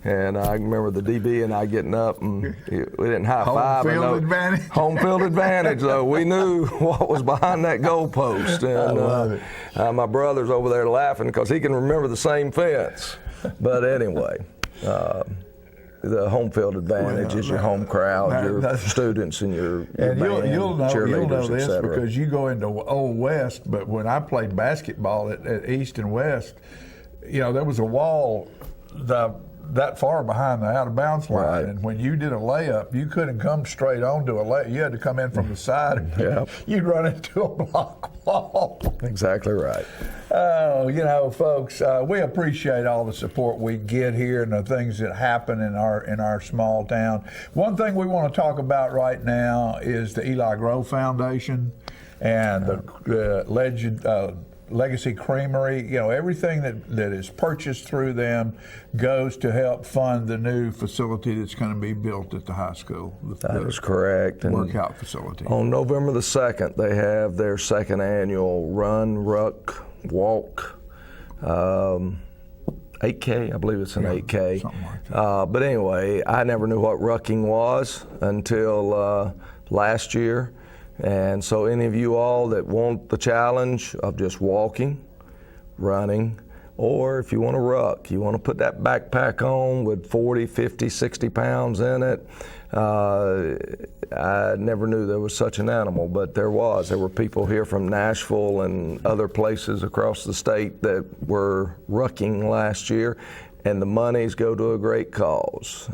And I remember the DB and I getting up, and we didn't high five. Home field advantage. Home field advantage, though. We knew what was behind that goalpost. And I love it. My brother's over there laughing because he can remember the same fence. But anyway, the home field advantage is your home crowd, your students, and your and band, you'll know cheerleaders, this etc. because you go into Old West. But when I played basketball at East and West, you know, there was a wall that far behind the out of bounds line, Right. and when you did a layup, you couldn't come straight onto a layup. You had to come in from the side. Yep. You'd run into a block wall. Exactly right. Oh, you know, folks, we appreciate all the support we get here and the things that happen in our small town. One thing we want to talk about right now is the Eli Grove Foundation and the Legacy Creamery. You know, everything that is purchased through them goes to help fund the new facility that's going to be built at the high school. That is correct. And workout facility. on November the 2nd, they have their second annual Run, Ruck, Walk, 8K, I believe it's an 8K. Something like that. But anyway, I never knew what rucking was until last year. And so any of you all that want the challenge of just walking, running, or if you want to ruck, you want to put that backpack on with 40, 50, 60 pounds in it. I never knew there was such an animal, but there was. There were people here from Nashville and other places across the state that were rucking last year, and the monies go to a great cause.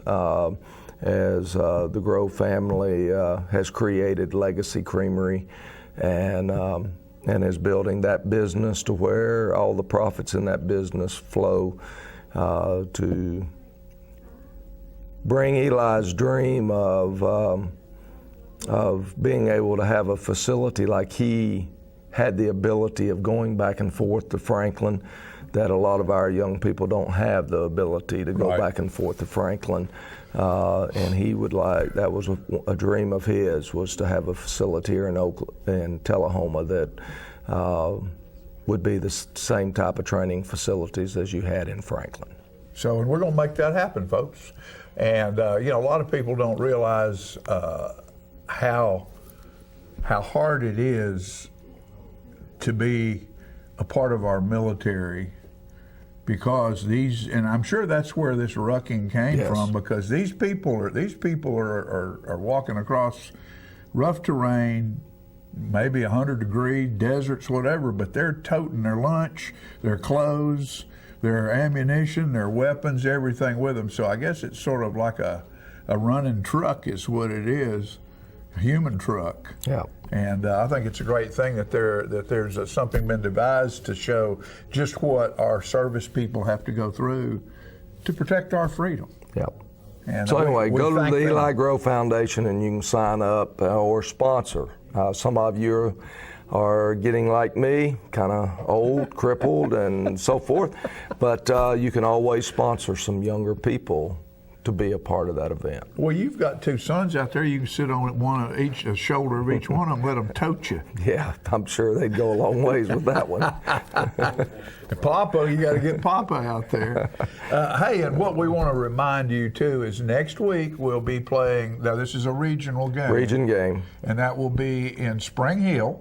As the Grove family has created Legacy Creamery and is building that business to where all the profits in that business flow to bring Eli's dream of being able to have a facility like he had the ability of going back and forth to Franklin, that a lot of our young people don't have the ability to go Right. back and forth to Franklin. And he would like, that was a dream of his, was to have a facility here in Tullahoma that would be the same type of training facilities as you had in Franklin. So, and we're going to make that happen, folks. And you know, a lot of people don't realize how hard it is to be a part of our military, because these, and I'm sure that's where this rucking came Yes. from, because these people are walking across rough terrain, maybe 100-degree deserts, whatever, but they're toting their lunch, their clothes, their ammunition, their weapons, everything with them. So I guess it's sort of like a running truck is what it is, a human truck. Yeah. And I think it's a great thing that there's something been devised to show just what our service people have to go through to protect our freedom. Yep. And So anyway, we go to thank the them. Eli Grove Foundation and you can sign up or sponsor Some of you are getting like me, kind of old, crippled, and so forth. But you can always sponsor some younger people to be a part of that event. Well, you've got 2 sons out there. You can sit on one of each, a shoulder of each one of them, let them tote you. Yeah, I'm sure they'd go a long ways with that one. Papa, you got to get Papa out there. Hey, and what we want to remind you too is next week we'll be playing. Now, this is a regional game. Region game. And that will be in Spring Hill.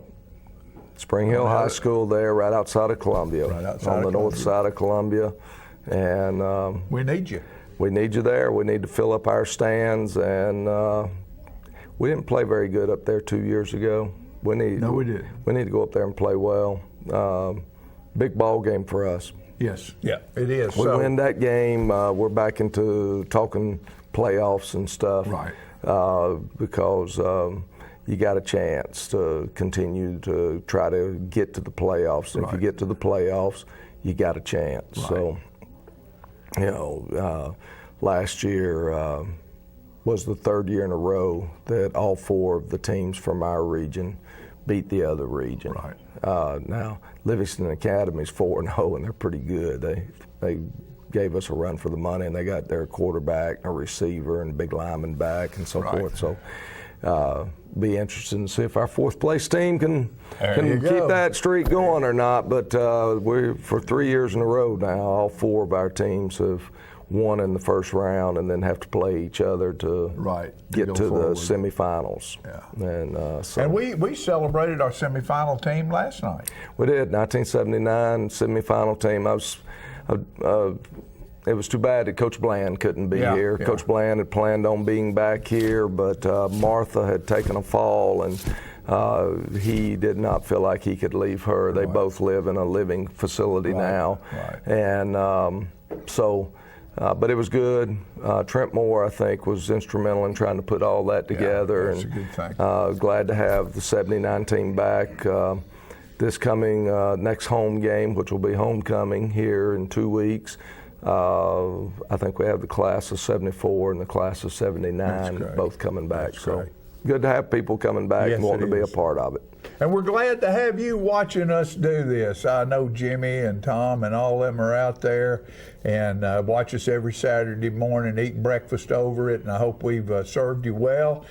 Spring Hill High School there, right outside of Columbia. Right outside on the of north side of Columbia. And we need you. We need you there. We need to fill up our stands, and we didn't play very good up there 2 years ago. We did. We need to go up there and play well. Big ball game for us. Yes, yeah, it is. We win that game, we're back into talking playoffs and stuff. Right. Because you got a chance to continue to try to get to the playoffs. And if you get to the playoffs, you got a chance. Right. So, you know, last year was the 3rd year in a row that all 4 of the teams from our region beat the other region. Right. Now, Livingston Academy's 4-0, and they're pretty good. They gave us a run for the money, and they got their quarterback, a receiver, and a big lineman back, and so forth. So, be interested to see if our 4th place team can keep that streak going or not. But we're for 3 years in a row now. All 4 of our teams have won in the first round, and then have to play each other to get to the semifinals. Yeah. And and we celebrated our semifinal team last night. We did. 1979 semifinal team. It was too bad that Coach Bland couldn't be here. Yeah. Coach Bland had planned on being back here, but Martha had taken a fall, and he did not feel like he could leave her. They both live in a living facility now. Right. And but it was good. Trent Moore, I think, was instrumental in trying to put all that together. That's and a good thing. Glad to have the 79 team back. This coming next home game, which will be homecoming here in 2 weeks, I think we have the class of 74 and the class of 79 both coming back. So good to have people coming back and wanting to be a part of it. And we're glad to have you watching us do this. I know Jimmy and Tom and all of them are out there and watch us every Saturday morning, eat breakfast over it, and I hope we've served you well.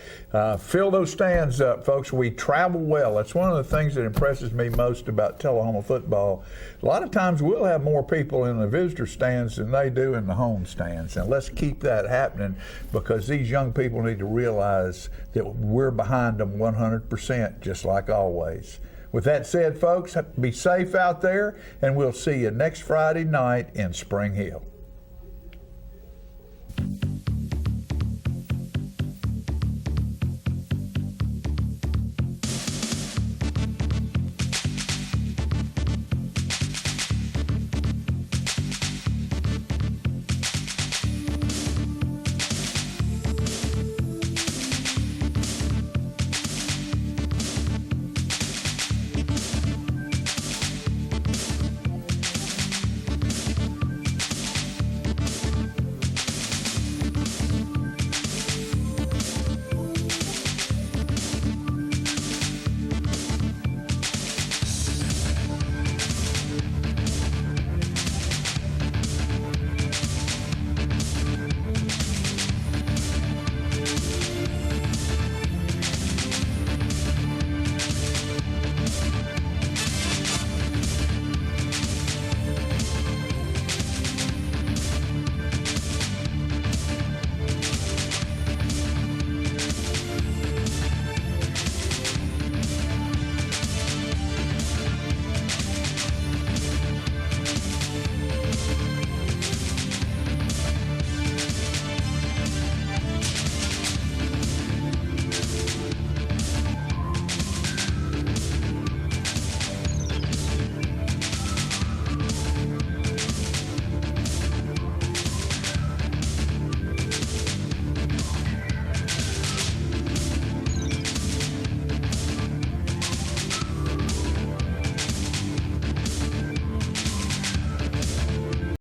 Fill those stands up, folks. We travel well. That's one of the things that impresses me most about Tullahoma football. A lot of times we'll have more people in the visitor stands than they do in the home stands. And let's keep that happening, because these young people need to realize that we're behind them 100%, just like always. With that said, folks, be safe out there, and we'll see you next Friday night in Spring Hill.